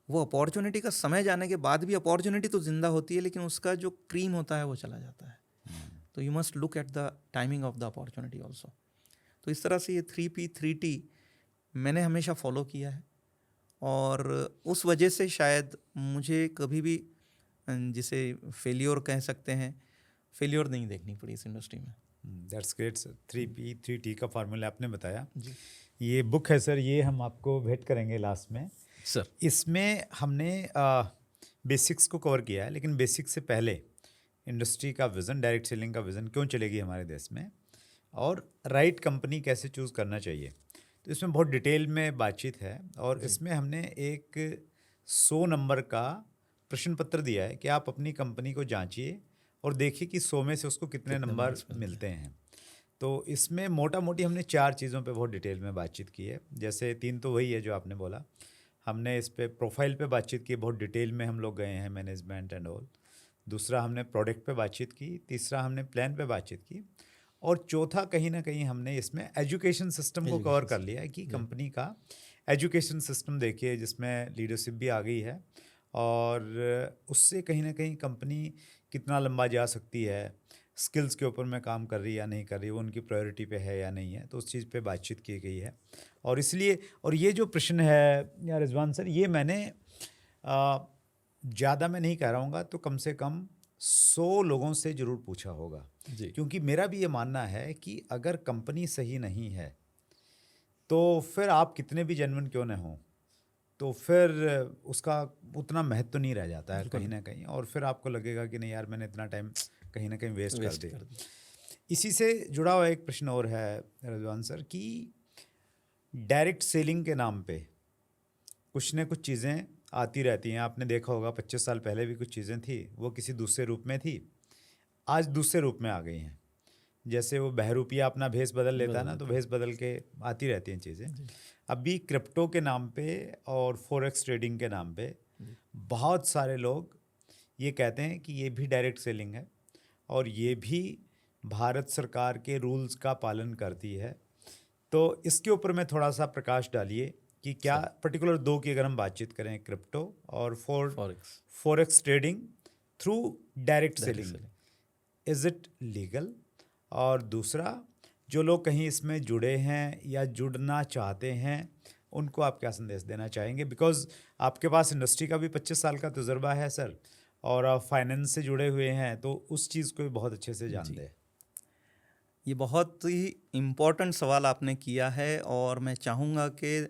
वो अपॉर्चुनिटी का समय जाने के बाद भी अपॉर्चुनिटी तो जिंदा होती है, लेकिन उसका जो क्रीम होता है वो चला जाता है। तो you must look at the timing of the opportunity also. तो इस तरह से ये 3P 3T मैंने हमेशा फॉलो किया है, और उस वजह से शायद मुझे कभी भी जिसे फेलियर कह सकते हैं, फेलियर नहीं देखनी पड़ी इस इंडस्ट्री में। That's great sir. 3P 3T का फार्मूला आपने बताया जी ये बुक है सर, ये हम आपको भेंट करेंगे लास्ट में सर। इसमें हमने बेसिक्स को कवर किया है, लेकिन बेसिक्स से पहले इंडस्ट्री का विज़न, डायरेक्ट सेलिंग का विज़न क्यों चलेगी हमारे देश में, और राइट कंपनी कैसे चूज़ करना चाहिए, तो इसमें बहुत डिटेल में बातचीत है। और इसमें हमने एक 100 नंबर का प्रश्न पत्र दिया है कि आप अपनी कंपनी को जांचिए और देखिए कि 100 में से उसको कितने नंबर मिलते हैं। तो इसमें मोटा मोटी हमने 4 चीज़ों पे बहुत डिटेल में बातचीत की है। जैसे 3 तो वही है जो आपने बोला, हमने इस पे प्रोफाइल पे बातचीत की, बहुत डिटेल में हम लोग गए हैं, मैनेजमेंट एंड ऑल। दूसरा हमने प्रोडक्ट पे बातचीत की, तीसरा हमने प्लान पे बातचीत की, और चौथा कहीं ना कहीं हमने इसमें एजुकेशन सिस्टम को कवर कर लिया है कि कंपनी का एजुकेशन सिस्टम देखिए, जिसमें लीडरशिप भी आ गई है, और उससे कहीं ना कहीं कंपनी कितना लंबा जा सकती है, स्किल्स के ऊपर में काम कर रही है या नहीं कर रही है, वो उनकी प्रायोरिटी पे है या नहीं है, तो उस चीज़ पे बातचीत की गई है। और इसलिए, और ये जो प्रश्न है या रिजवान सर, ये मैंने ज़्यादा मैं नहीं कह रहा हूँगा, तो कम से कम 100 लोगों से ज़रूर पूछा होगा जी। क्योंकि मेरा भी ये मानना है कि अगर कंपनी सही नहीं है तो फिर आप कितने भी जेन्युइन क्यों न हों, तो फिर उसका उतना महत्व नहीं रह जाता है कहीं ना कहीं, और फिर आपको लगेगा कि नहीं यार, मैंने इतना टाइम कहीं ना कहीं वेस्ट कर दिया। इसी से जुड़ा हुआ एक प्रश्न और है रिजवान सर कि डायरेक्ट सेलिंग के नाम पे कुछ न कुछ चीज़ें आती रहती हैं। आपने देखा होगा 25 साल पहले भी कुछ चीज़ें थी, वो किसी दूसरे रूप में थी, आज दूसरे रूप में आ गई हैं। जैसे वो बहरूपिया अपना भेष बदल लेता है ना, तो भेष बदल के आती रहती हैं चीज़ें। अभी क्रिप्टो के नाम पे और फॉरेक्स ट्रेडिंग के नाम पे बहुत सारे लोग ये कहते हैं कि ये भी डायरेक्ट सेलिंग है और ये भी भारत सरकार के रूल्स का पालन करती है। तो इसके ऊपर में थोड़ा सा प्रकाश डालिए कि क्या पर्टिकुलर दो की अगर हम बातचीत करें, क्रिप्टो और forex forex trading through direct direct selling, selling. Is it legal? और दूसरा, जो लोग कहीं इसमें जुड़े हैं या जुड़ना चाहते हैं, उनको आप क्या संदेश देना चाहेंगे? बिकॉज आपके पास इंडस्ट्री का भी 25 साल का तजुर्बा है सर, और आप फाइनेंस से जुड़े हुए हैं, तो उस चीज़ को भी बहुत अच्छे से जानते हैं। ये बहुत ही इम्पोर्टेंट सवाल आपने किया है और मैं चाहूँगा कि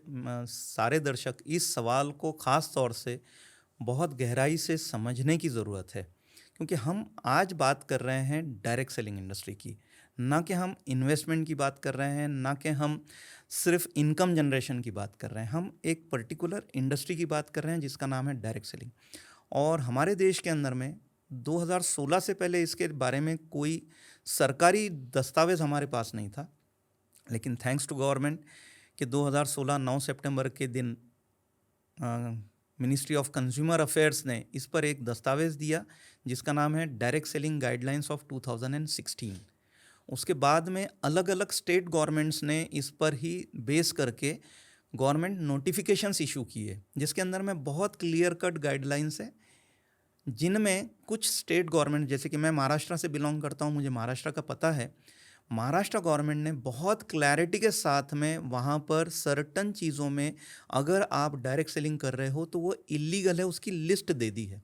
सारे दर्शक इस सवाल को ख़ास तौर से बहुत गहराई से समझने की ज़रूरत है, क्योंकि हम आज बात कर रहे हैं डायरेक्ट सेलिंग इंडस्ट्री की, ना कि हम इन्वेस्टमेंट की बात कर रहे हैं, ना कि हम सिर्फ इनकम जनरेशन की बात कर रहे हैं। हम एक पर्टिकुलर इंडस्ट्री की बात कर रहे हैं जिसका नाम है डायरेक्ट सेलिंग। और हमारे देश के अंदर में 2016 से पहले इसके बारे में कोई सरकारी दस्तावेज़ हमारे पास नहीं था, लेकिन थैंक्स टू गवर्नमेंट कि 2016 9 सितंबर के दिन मिनिस्ट्री ऑफ कंज्यूमर अफेयर्स ने इस पर एक दस्तावेज़ दिया जिसका नाम है डायरेक्ट सेलिंग गाइडलाइंस ऑफ 2016। उसके बाद में अलग अलग स्टेट गवर्नमेंट्स ने इस पर ही बेस करके गवर्नमेंट नोटिफिकेशंस इशू किए, जिसके अंदर में बहुत क्लियर कट गाइडलाइंस है, जिनमें कुछ स्टेट गवर्नमेंट, जैसे कि मैं महाराष्ट्र से बिलोंग करता हूँ, मुझे महाराष्ट्र का पता है, महाराष्ट्र गवर्नमेंट ने बहुत क्लैरिटी के साथ में वहाँ पर सर्टन चीज़ों में अगर आप डायरेक्ट सेलिंग कर रहे हो तो वो इलीगल है, उसकी लिस्ट दे दी है,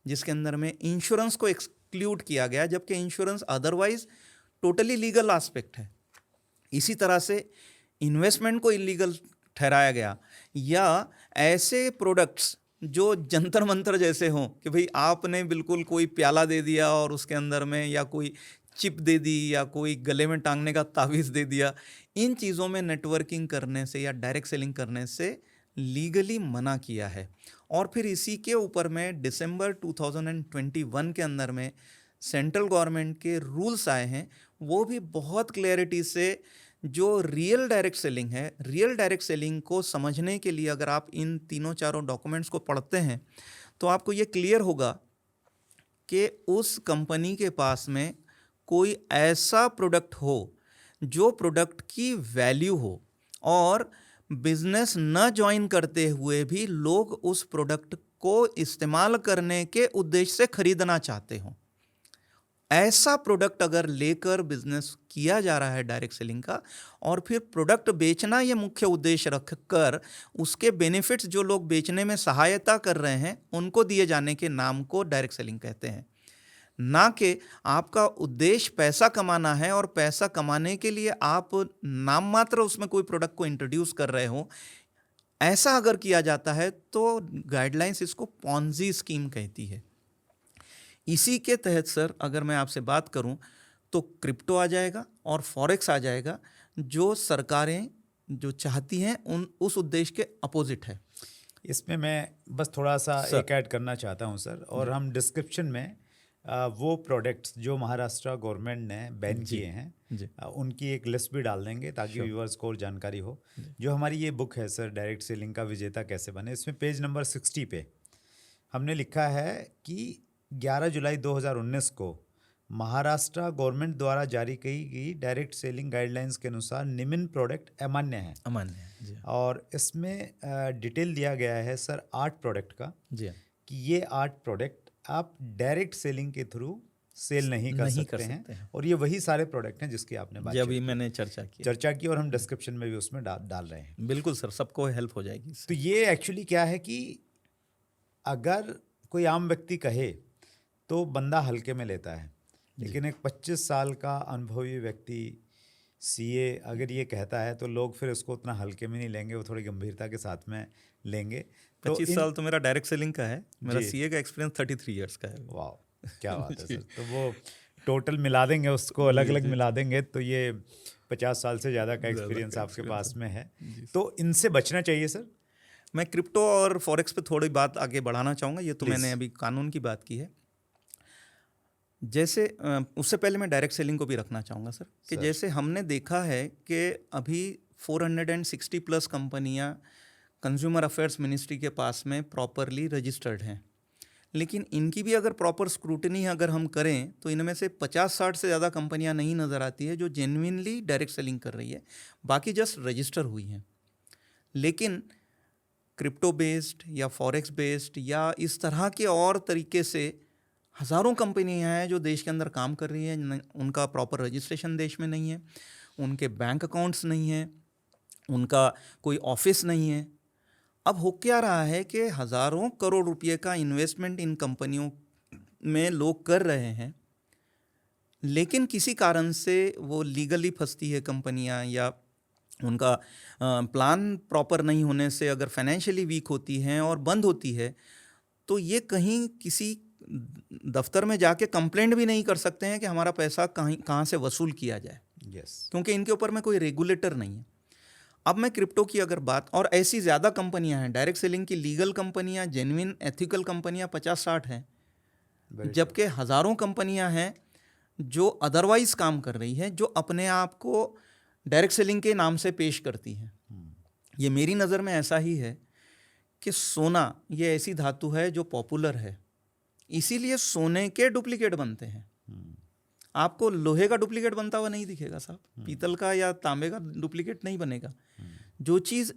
जिसके अंदर में इंश्योरेंस को एक्सक्लूड किया गया, जबकि insurance otherwise totally legal aspect है। इसी तरह से इन्वेस्टमेंट को इलीगल ठहराया गया, या ऐसे प्रोडक्ट्स जो जंतर मंतर जैसे हों कि भाई आपने बिल्कुल कोई प्याला दे दिया और उसके अंदर में या कोई चिप दे दी या कोई गले में टांगने का तावीज़ दे दिया, इन चीज़ों में नेटवर्किंग करने से या डायरेक्ट सेलिंग करने से लीगली मना किया है। और फिर इसी के ऊपर में दिसंबर 2021 के अंदर में सेंट्रल गवर्नमेंट के रूल्स आए हैं, वो भी बहुत क्लैरिटी से जो रियल डायरेक्ट सेलिंग है, रियल डायरेक्ट सेलिंग को समझने के लिए अगर आप इन तीनों चारों डॉक्यूमेंट्स को पढ़ते हैं तो आपको ये क्लियर होगा कि उस कंपनी के पास में कोई ऐसा प्रोडक्ट हो जो प्रोडक्ट की वैल्यू हो और बिजनेस न ज्वाइन करते हुए भी लोग उस प्रोडक्ट को इस्तेमाल करने के उद्देश्य से खरीदना चाहते हों। ऐसा प्रोडक्ट अगर लेकर बिजनेस किया जा रहा है डायरेक्ट सेलिंग का, और फिर प्रोडक्ट बेचना ये मुख्य उद्देश्य रखकर उसके बेनिफिट्स जो लोग बेचने में सहायता कर रहे हैं उनको दिए जाने के नाम को डायरेक्ट सेलिंग कहते हैं। ना कि आपका उद्देश्य पैसा कमाना है और पैसा कमाने के लिए आप नाम मात्र उसमें कोई प्रोडक्ट को इंट्रोड्यूस कर रहे हो, ऐसा अगर किया जाता है तो गाइडलाइंस इसको पॉन्जी स्कीम कहती है। इसी के तहत सर अगर मैं आपसे बात करूं तो क्रिप्टो आ जाएगा और फॉरेक्स आ जाएगा, जो सरकारें जो चाहती हैं उस उद्देश्य के अपोजिट है। इसमें मैं बस थोड़ा सा सर। एक ऐड करना चाहता हूं सर, और हम डिस्क्रिप्शन में वो प्रोडक्ट्स जो महाराष्ट्र गवर्नमेंट ने बैन जी, किए हैं जी। उनकी एक लिस्ट भी डाल देंगे ताकि Sure. व्यूअर्स को और जानकारी हो। जो हमारी ये बुक है सर, डायरेक्ट सेलिंग का विजेता कैसे बने, इसमें पेज नंबर 60 पे हमने लिखा है कि 11 जुलाई 2019 को महाराष्ट्र गवर्नमेंट द्वारा जारी की गई डायरेक्ट सेलिंग गाइडलाइंस के अनुसार निम्न प्रोडक्ट अमान्य हैं। अमान्य है जी। और इसमें डिटेल दिया गया है सर 8 प्रोडक्ट का, जी कि ये 8 प्रोडक्ट आप डायरेक्ट सेलिंग के थ्रू सेल नहीं कर सकते हैं। और ये वही सारे प्रोडक्ट हैं जिसकी आपने बात जब मैंने चर्चा की और हम डिस्क्रिप्शन में भी उसमें डाल रहे हैं। बिल्कुल सर, सबको हेल्प हो जाएगी। तो ये एक्चुअली क्या है कि अगर कोई आम व्यक्ति कहे तो बंदा हल्के में लेता है, लेकिन एक 25 साल का अनुभवी व्यक्ति सीए अगर ये कहता है तो लोग फिर उसको उतना हल्के में नहीं लेंगे, वो थोड़ी गंभीरता के साथ में लेंगे। 25 साल तो मेरा डायरेक्ट सेलिंग का है, मेरा जी। सीए का एक्सपीरियंस 33 इयर्स का है। वाह, क्या बात है सर। तो वो टोटल मिला देंगे, उसको अलग अलग मिला देंगे तो ये 50 साल से ज़्यादा का एक्सपीरियंस आपके पास में है। तो इनसे बचना चाहिए सर। मैं क्रिप्टो और फॉरेक्स पे थोड़ी बात आगे बढ़ाना चाहूँगा। ये तो Please. मैंने अभी कानून की बात की है। जैसे उससे पहले मैं डायरेक्ट सेलिंग को भी रखना चाहूँगा सर, कि जैसे हमने देखा है कि अभी 460 प्लस कंपनियाँ कंज्यूमर अफेयर्स मिनिस्ट्री के पास में प्रॉपरली रजिस्टर्ड हैं, लेकिन इनकी भी अगर प्रॉपर स्क्रूटनी अगर हम करें तो इनमें से 50-60 से ज़्यादा कंपनियां नहीं नज़र आती है जो जेन्युइनली डायरेक्ट सेलिंग कर रही है, बाकी जस्ट रजिस्टर हुई हैं। लेकिन क्रिप्टो बेस्ड या फॉरेक्स बेस्ड या इस तरह के और तरीके से हज़ारों कंपनियां हैं जो देश के अंदर काम कर रही हैं, उनका प्रॉपर रजिस्ट्रेशन देश में नहीं है, उनके बैंक अकाउंट्स नहीं है, उनका कोई ऑफिस नहीं है। अब हो क्या रहा है कि हज़ारों करोड़ रुपए का इन्वेस्टमेंट इन कंपनियों में लोग कर रहे हैं, लेकिन किसी कारण से वो लीगली फंसती है कंपनियां, या उनका प्लान प्रॉपर नहीं होने से अगर फाइनेंशियली वीक होती हैं और बंद होती है, तो ये कहीं किसी दफ्तर में जाके कंप्लेंट भी नहीं कर सकते हैं कि हमारा पैसा कहाँ से वसूल किया जाए, क्योंकि इनके ऊपर में कोई रेगुलेटर नहीं है। अब मैं क्रिप्टो की अगर बात, और ऐसी ज़्यादा कंपनियां हैं डायरेक्ट सेलिंग की, लीगल कंपनियां, जेन्युइन एथिकल कंपनियां 50-60 हैं, जबकि हज़ारों कंपनियां हैं जो अदरवाइज काम कर रही है, जो अपने आप को डायरेक्ट सेलिंग के नाम से पेश करती हैं। ये मेरी नज़र में ऐसा ही है कि सोना ये ऐसी धातु है जो पॉपुलर है, इसीलिए सोने के डुप्लीकेट बनते हैं। आपको लोहे का डुप्लीकेट बनता हुआ नहीं दिखेगा साहब, पीतल का या तांबे का डुप्लीकेट नहीं बनेगा। जो चीज़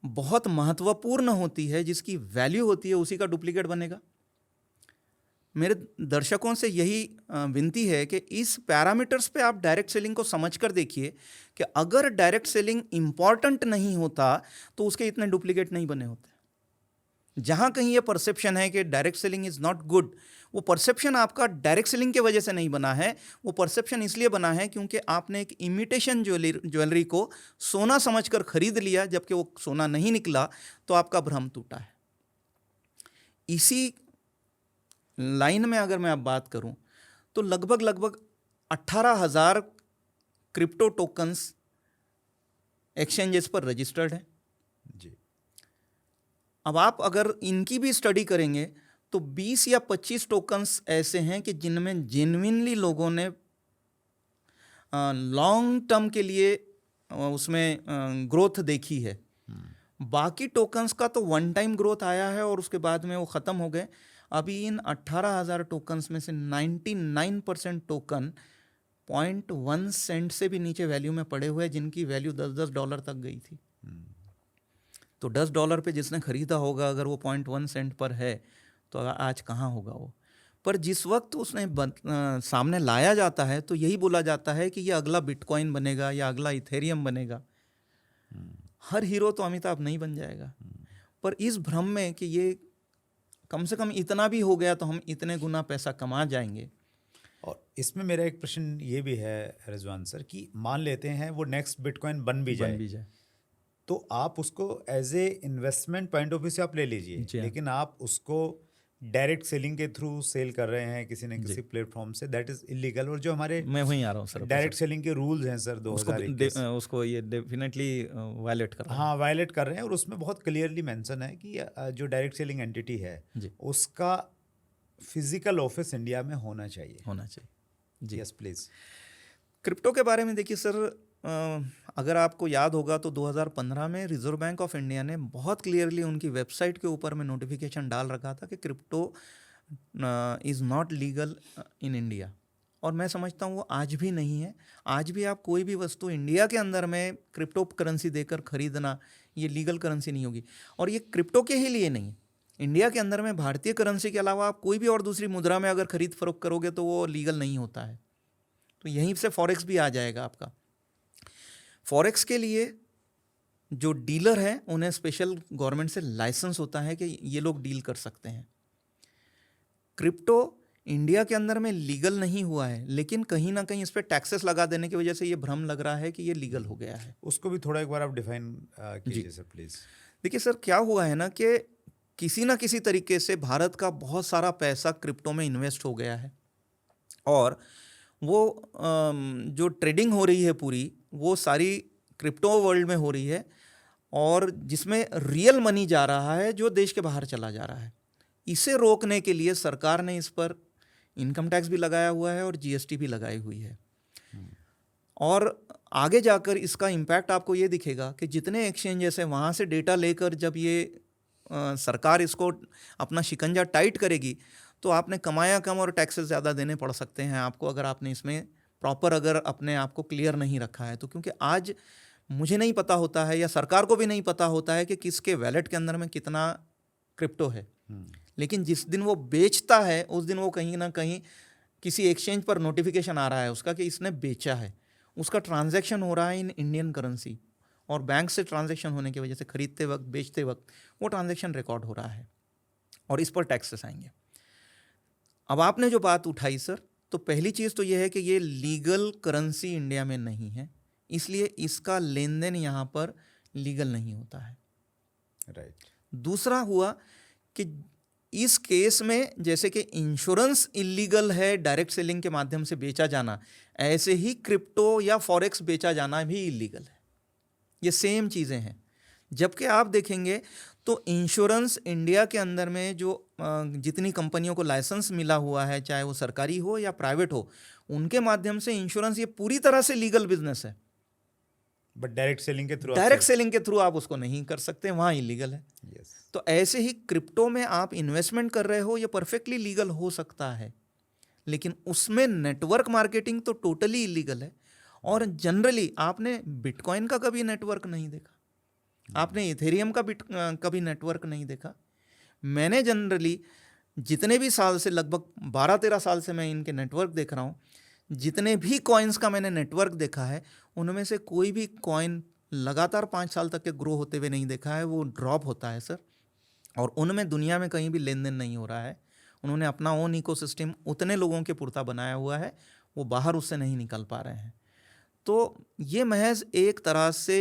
बहुत महत्वपूर्ण होती है, जिसकी वैल्यू होती है, उसी का डुप्लीकेट बनेगा। मेरे दर्शकों से यही विनती है कि इस पैरामीटर्स पे आप डायरेक्ट सेलिंग को समझकर देखिए कि अगर डायरेक्ट सेलिंग इम्पॉर्टेंट नहीं होता तो उसके इतने डुप्लीकेट नहीं बने होते। जहाँ कहीं ये परसेप्शन है कि direct selling is not good, वो परसेप्शन आपका डायरेक्ट सेलिंग के वजह से नहीं बना है, वो परसेप्शन इसलिए बना है क्योंकि आपने एक इमिटेशन ज्वेलरी को सोना समझकर खरीद लिया, जबकि वो सोना नहीं निकला, तो आपका भ्रम टूटा है। इसी लाइन में अगर मैं अब बात करूं तो लगभग 18,000 क्रिप्टो टोकन्स एक्सचेंजेस पर रजिस्टर्ड हैं जी। अब आप अगर इनकी भी स्टडी करेंगे तो 20 या 25 टोकन्स ऐसे हैं कि जिनमें जेन्युइनली लोगों ने लॉन्ग टर्म के लिए उसमें ग्रोथ देखी है। बाकी टोकन्स का तो वन टाइम ग्रोथ आया है और उसके बाद में वो ख़त्म हो गए। अभी इन 18,000 टोकन्स में से 99% टोकन 0.1 सेंट से भी नीचे वैल्यू में पड़े हुए हैं, जिनकी वैल्यू $10 तक गई थी। तो $10 पे जिसने खरीदा होगा, अगर वो 0.1 सेंट पर है, तो आज कहाँ होगा वो। पर जिस वक्त उसने सामने लाया जाता है तो यही बोला जाता है कि ये अगला बिटकॉइन बनेगा या अगला इथेरियम बनेगा। हर हीरो तो अमिताभ नहीं बन जाएगा, पर इस भ्रम में कि ये कम से कम इतना भी हो गया तो हम इतने गुना पैसा कमा जाएंगे। और इसमें मेरा एक प्रश्न ये भी है रिजवान सर, कि मान लेते हैं वो नेक्स्ट बिटकॉइन बन भी जाए, तो आप उसको as a investment point of view से आप ले लीजिए, लेकिन आप उसको डायरेक्ट सेलिंग के थ्रू सेल कर रहे हैं किसी न किसी प्लेटफॉर्म से, दैट इज इलीगल। और जो हमारे मैं वहीं आ रहा हूँ सर, डायरेक्ट सेलिंग के रूल्स हैं सर 2021, उसको ये डेफिनेटली वायलेट कर रहे हैं। हाँ, वायलेट कर रहे हैं। और उसमें बहुत क्लियरली मेंशन है कि जो डायरेक्ट सेलिंग एंटिटी है उसका फिजिकल ऑफिस इंडिया में होना चाहिए जी। Yes please. क्रिप्टो के बारे में देखिए सर, अगर आपको याद होगा तो 2015 में रिजर्व बैंक ऑफ इंडिया ने बहुत क्लियरली उनकी वेबसाइट के ऊपर में नोटिफिकेशन डाल रखा था कि crypto is not legal in India. और मैं समझता हूँ वो आज भी नहीं है। आज भी आप कोई भी वस्तु इंडिया के अंदर में क्रिप्टो करेंसी देकर खरीदना, ये लीगल करेंसी नहीं होगी। और ये क्रिप्टो के ही लिए नहीं, इंडिया के अंदर में भारतीय करेंसी के अलावा आप कोई भी और दूसरी मुद्रा में अगर खरीद फरोख्त करोगे तो वो लीगल नहीं होता है। तो यहीं से फॉरेक्स भी आ जाएगा आपका। फॉरेक्स के लिए जो डीलर हैं उन्हें स्पेशल गवर्नमेंट से लाइसेंस होता है कि ये लोग डील कर सकते हैं। क्रिप्टो इंडिया के अंदर में लीगल नहीं हुआ है, लेकिन कहीं ना कहीं इस पर टैक्सेस लगा देने की वजह से ये भ्रम लग रहा है कि ये लीगल हो गया है। उसको भी थोड़ा एक बार आप डिफाइन कीजिए सर प्लीज़। देखिए सर, क्या हुआ है ना कि किसी ना किसी तरीके से भारत का बहुत सारा पैसा क्रिप्टो में इन्वेस्ट हो गया है, और वो जो ट्रेडिंग हो रही है पूरी, वो सारी क्रिप्टो वर्ल्ड में हो रही है, और जिसमें रियल मनी जा रहा है जो देश के बाहर चला जा रहा है। इसे रोकने के लिए सरकार ने इस पर इनकम टैक्स भी लगाया हुआ है और जीएसटी भी लगाई हुई है। और आगे जाकर इसका इम्पैक्ट आपको ये दिखेगा कि जितने एक्सचेंजेस हैं वहाँ से डेटा लेकर जब ये सरकार इसको अपना शिकंजा टाइट करेगी तो आपने कमाया कम और टैक्सेस ज़्यादा देने पड़ सकते हैं आपको, अगर आपने इसमें प्रॉपर अगर अपने आप को क्लियर नहीं रखा है तो। क्योंकि आज मुझे नहीं पता होता है या सरकार को भी नहीं पता होता है कि किसके वैलेट के अंदर में कितना क्रिप्टो है। लेकिन जिस दिन वो बेचता है उस दिन वो कहीं ना कहीं किसी एक्सचेंज पर नोटिफिकेशन आ रहा है उसका कि इसने बेचा है, उसका ट्रांजैक्शन हो रहा है इन इंडियन करेंसी, और बैंक से ट्रांजैक्शन होने की वजह से खरीदते वक्त बेचते वक्त वो ट्रांजैक्शन रिकॉर्ड हो रहा है और इस पर टैक्सेस आएंगे। अब आपने जो बात उठाई सर, तो पहली चीज़ तो ये है कि ये लीगल करेंसी इंडिया में नहीं है, इसलिए इसका लेन देन यहाँ पर लीगल नहीं होता है। राइट। दूसरा हुआ कि इस केस में जैसे कि इंश्योरेंस इलीगल है डायरेक्ट सेलिंग के माध्यम से बेचा जाना, ऐसे ही क्रिप्टो या फॉरेक्स बेचा जाना भी इलीगल है। ये सेम चीज़ें हैं। जबकि आप देखेंगे तो इंश्योरेंस इंडिया के अंदर में जो जितनी कंपनियों को लाइसेंस मिला हुआ है, चाहे वो सरकारी हो या प्राइवेट हो, उनके माध्यम से इंश्योरेंस ये पूरी तरह से लीगल बिजनेस है। बट डायरेक्ट सेलिंग के थ्रू, डायरेक्ट सेलिंग के थ्रू आप उसको नहीं कर सकते, वहाँ इलीगल है। यस। तो ऐसे ही क्रिप्टो में आप इन्वेस्टमेंट कर रहे हो, ये परफेक्टली लीगल हो सकता है, लेकिन उसमें नेटवर्क मार्केटिंग तो टोटली इलीगल है। और जनरली आपने बिटकॉइन का कभी नेटवर्क नहीं देखा, आपने इथेरियम का कभी नेटवर्क नहीं देखा। मैंने जनरली जितने भी साल से, लगभग 12-13 साल से मैं इनके नेटवर्क देख रहा हूँ, जितने भी कॉइन्स का मैंने नेटवर्क देखा है, उनमें से कोई भी कॉइन लगातार 5 साल तक के ग्रो होते हुए नहीं देखा है, वो ड्रॉप होता है सर। और उनमें दुनिया में कहीं भी लेन देन नहीं हो रहा है। उन्होंने अपना ओन इकोसिस्टम उतने लोगों के पुरता बनाया हुआ है, वो बाहर उससे नहीं निकल पा रहे हैं। तो ये महज एक तरह से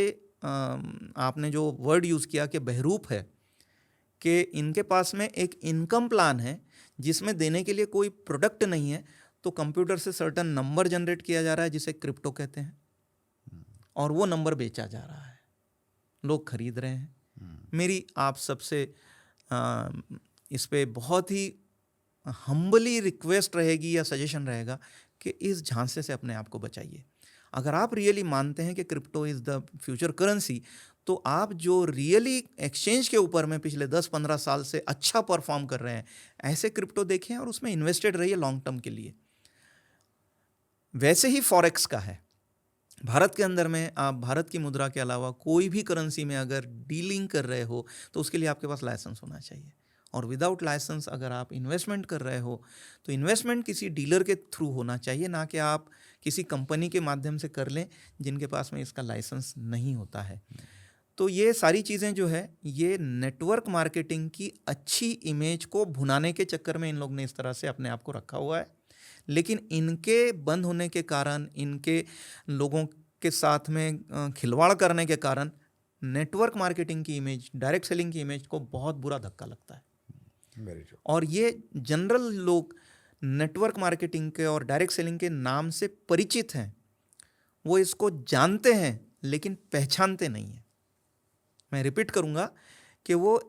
आपने जो वर्ड यूज़ किया कि बहरूप है, कि इनके पास में एक इनकम प्लान है जिसमें देने के लिए कोई प्रोडक्ट नहीं है, तो कंप्यूटर से सर्टन नंबर जनरेट किया जा रहा है जिसे क्रिप्टो कहते हैं, और वो नंबर बेचा जा रहा है, लोग खरीद रहे हैं। मेरी आप सबसे इस पे बहुत ही हम्बली रिक्वेस्ट रहेगी या सजेशन रहेगा कि इस झांसे से अपने आप को बचाइए। अगर आप रियली मानते हैं कि crypto is the future currency, तो आप जो रियली एक्सचेंज के ऊपर में पिछले 10-15 साल से अच्छा परफॉर्म कर रहे हैं, ऐसे क्रिप्टो देखें और उसमें इन्वेस्टेड रहिए लॉन्ग टर्म के लिए। वैसे ही फॉरेक्स का है। भारत के अंदर में आप भारत की मुद्रा के अलावा कोई भी करेंसी में अगर डीलिंग कर रहे हो तो उसके लिए आपके पास लाइसेंस होना चाहिए, और विदाउट लाइसेंस अगर आप इन्वेस्टमेंट कर रहे हो तो इन्वेस्टमेंट किसी डीलर के थ्रू होना चाहिए, ना कि आप किसी कंपनी के माध्यम से कर लें जिनके पास में इसका लाइसेंस नहीं होता है। तो ये सारी चीज़ें जो है, ये नेटवर्क मार्केटिंग की अच्छी इमेज को भुनाने के चक्कर में इन लोग ने इस तरह से अपने आप को रखा हुआ है। लेकिन इनके बंद होने के कारण, इनके लोगों के साथ में खिलवाड़ करने के कारण नेटवर्क मार्केटिंग की इमेज, डायरेक्ट सेलिंग की इमेज को बहुत बुरा धक्का लगता है। Very true. और ये जनरल लोग नेटवर्क मार्केटिंग के और डायरेक्ट सेलिंग के नाम से परिचित हैं, वो इसको जानते हैं लेकिन पहचानते नहीं हैं। मैं रिपीट करूँगा कि वो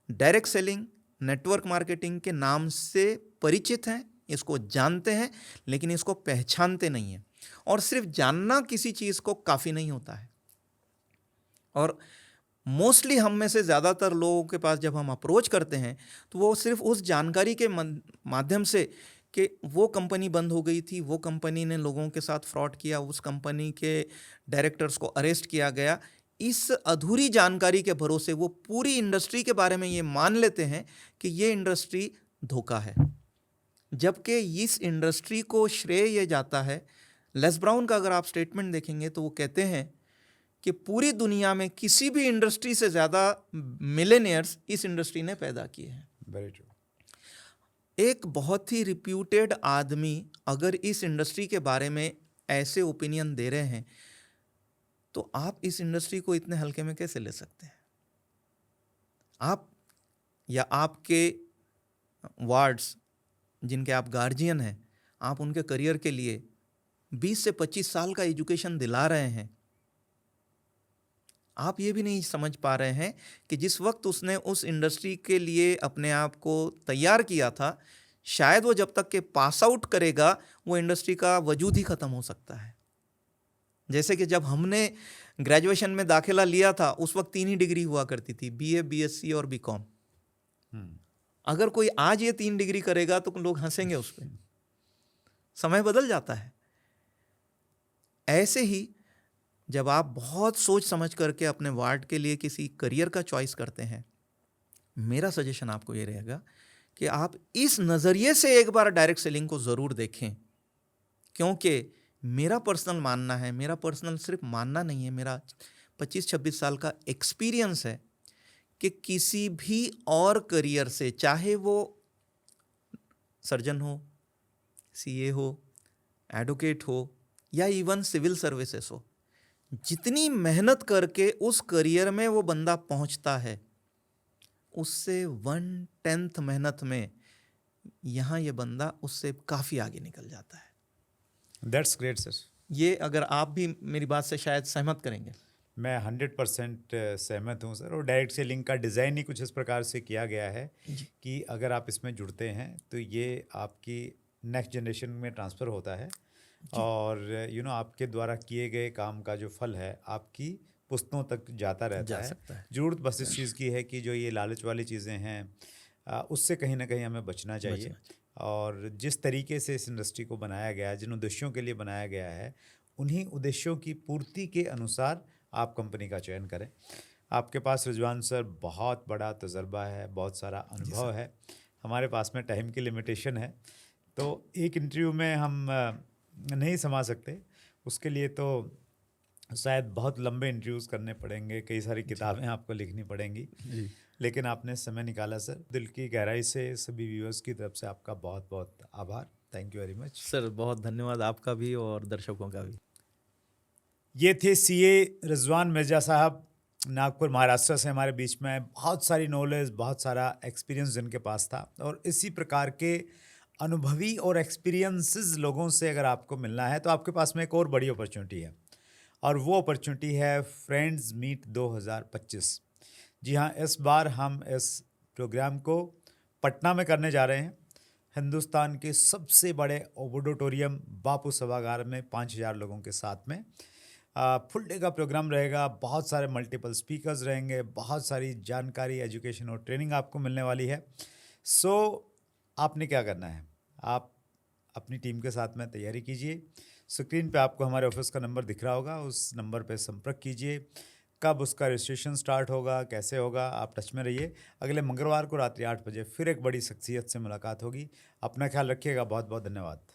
डायरेक्ट सेलिंग, नेटवर्क मार्केटिंग के नाम से परिचित हैं, इसको जानते हैं, लेकिन इसको पहचानते नहीं हैं। और सिर्फ जानना किसी चीज़ को काफ़ी नहीं होता है। और मोस्टली हम में से ज़्यादातर लोगों के पास जब हम अप्रोच करते हैं तो वो सिर्फ उस जानकारी के माध्यम से कि वो कंपनी बंद हो गई थी, वो कंपनी ने लोगों के साथ फ्रॉड किया, उस कंपनी के डायरेक्टर्स को अरेस्ट किया गया, इस अधूरी जानकारी के भरोसे वो पूरी इंडस्ट्री के बारे में ये मान लेते हैं कि ये इंडस्ट्री धोखा है। जबकि इस इंडस्ट्री को श्रेय ये जाता है, लेस ब्राउन का अगर आप स्टेटमेंट देखेंगे तो वो कहते हैं कि पूरी दुनिया में किसी भी इंडस्ट्री से ज़्यादा मिलेनियर्स इस इंडस्ट्री ने पैदा किए हैं। Very true. एक बहुत ही रिप्यूटेड आदमी अगर इस इंडस्ट्री के बारे में ऐसे ओपिनियन दे रहे हैं तो आप इस इंडस्ट्री को इतने हल्के में कैसे ले सकते हैं? आप या आपके वार्ड्स जिनके आप गार्जियन हैं, आप उनके करियर के लिए 20 से 25 साल का एजुकेशन दिला रहे हैं। आप ये भी नहीं समझ पा रहे हैं कि जिस वक्त उसने उस इंडस्ट्री के लिए अपने आप को तैयार किया था, शायद वो जब तक के पास आउट करेगा वो इंडस्ट्री का वजूद ही ख़त्म हो सकता है। जैसे कि जब हमने ग्रेजुएशन में दाखिला लिया था उस वक्त 3 ही डिग्री हुआ करती थी, बीए, बीएससी और बीकॉम। अगर कोई आज ये 3 डिग्री करेगा तो लोग हंसेंगे उस पर। समय बदल जाता है। ऐसे ही जब आप बहुत सोच समझ करके अपने वार्ड के लिए किसी करियर का चॉइस करते हैं, मेरा सजेशन आपको ये रहेगा कि आप इस नज़रिए से एक बार डायरेक्ट सेलिंग को ज़रूर देखें। क्योंकि मेरा पर्सनल मानना है, मेरा पर्सनल सिर्फ मानना नहीं है, मेरा 25-26 साल का एक्सपीरियंस है कि किसी भी और करियर से, चाहे वो सर्जन हो, सीए हो, एडवोकेट हो या इवन सिविल सर्विसेज हो, जितनी मेहनत करके उस करियर में वो बंदा पहुंचता है, उससे 1/10 मेहनत में यहाँ ये बंदा उससे काफ़ी आगे निकल जाता है। That's great sir. ये अगर आप भी मेरी बात से शायद सहमत करेंगे। मैं 100% सहमत हूँ सर। और डायरेक्ट सेलिंग का डिज़ाइन ही कुछ इस प्रकार से किया गया है कि अगर आप इसमें जुड़ते हैं तो ये आपकी नेक्स्ट जनरेशन में ट्रांसफ़र होता है और आपके द्वारा किए गए काम का जो फल है आपकी पुश्तों तक जाता रहता जा है। सकता है। ज़रूरत बस इस चीज़ की है कि जो ये लालच वाली चीज़ें हैं उससे कहीं ना कहीं हमें बचना चाहिए। और जिस तरीके से इस इंडस्ट्री को बनाया गया है, जिन उद्देश्यों के लिए बनाया गया है, उन्हीं उद्देश्यों की पूर्ति के अनुसार आप कंपनी का चयन करें। आपके पास रिजवान सर बहुत बड़ा तजर्बा है, बहुत सारा अनुभव है। हमारे पास में टाइम की लिमिटेशन है, तो एक इंटरव्यू में हम नहीं समा सकते। उसके लिए तो शायद बहुत लंबे इंटरव्यूज़ करने पड़ेंगे, कई सारी किताबें आपको लिखनी पड़ेंगी। लेकिन आपने समय निकाला सर। दिल की गहराई से सभी व्यूअर्स की तरफ से आपका बहुत बहुत आभार। Thank you very much sir. बहुत धन्यवाद आपका भी और दर्शकों का भी। ये थे सीए रिजवान मिर्ज़ा साहब, नागपुर महाराष्ट्र से हमारे बीच में। बहुत सारी नॉलेज, बहुत सारा एक्सपीरियंस जिनके पास था। और इसी प्रकार के अनुभवी और एक्सपीरियंसेस लोगों से अगर आपको मिलना है तो आपके पास में एक और बड़ी अपॉर्चुनिटी है, और वो अपॉर्चुनिटी है फ्रेंड्स मीट 2025। जी हाँ, इस बार हम इस प्रोग्राम को पटना में करने जा रहे हैं। हिंदुस्तान के सबसे बड़े ऑडिटोरियम बापू सभागार में 5000 लोगों के साथ में फुल डे का प्रोग्राम रहेगा। बहुत सारे मल्टीपल स्पीकर्स रहेंगे, बहुत सारी जानकारी, एजुकेशन और ट्रेनिंग आपको मिलने वाली है। सो आपने क्या करना है, आप अपनी टीम के साथ में तैयारी कीजिए। स्क्रीन पे आपको हमारे ऑफिस का नंबर दिख रहा होगा, उस नंबर पे संपर्क कीजिए। कब उसका रजिस्ट्रेशन स्टार्ट होगा, कैसे होगा, आप टच में रहिए। अगले मंगलवार को रात्रि 8 बजे फिर एक बड़ी शख्सियत से मुलाकात होगी। अपना ख्याल रखिएगा। बहुत बहुत धन्यवाद।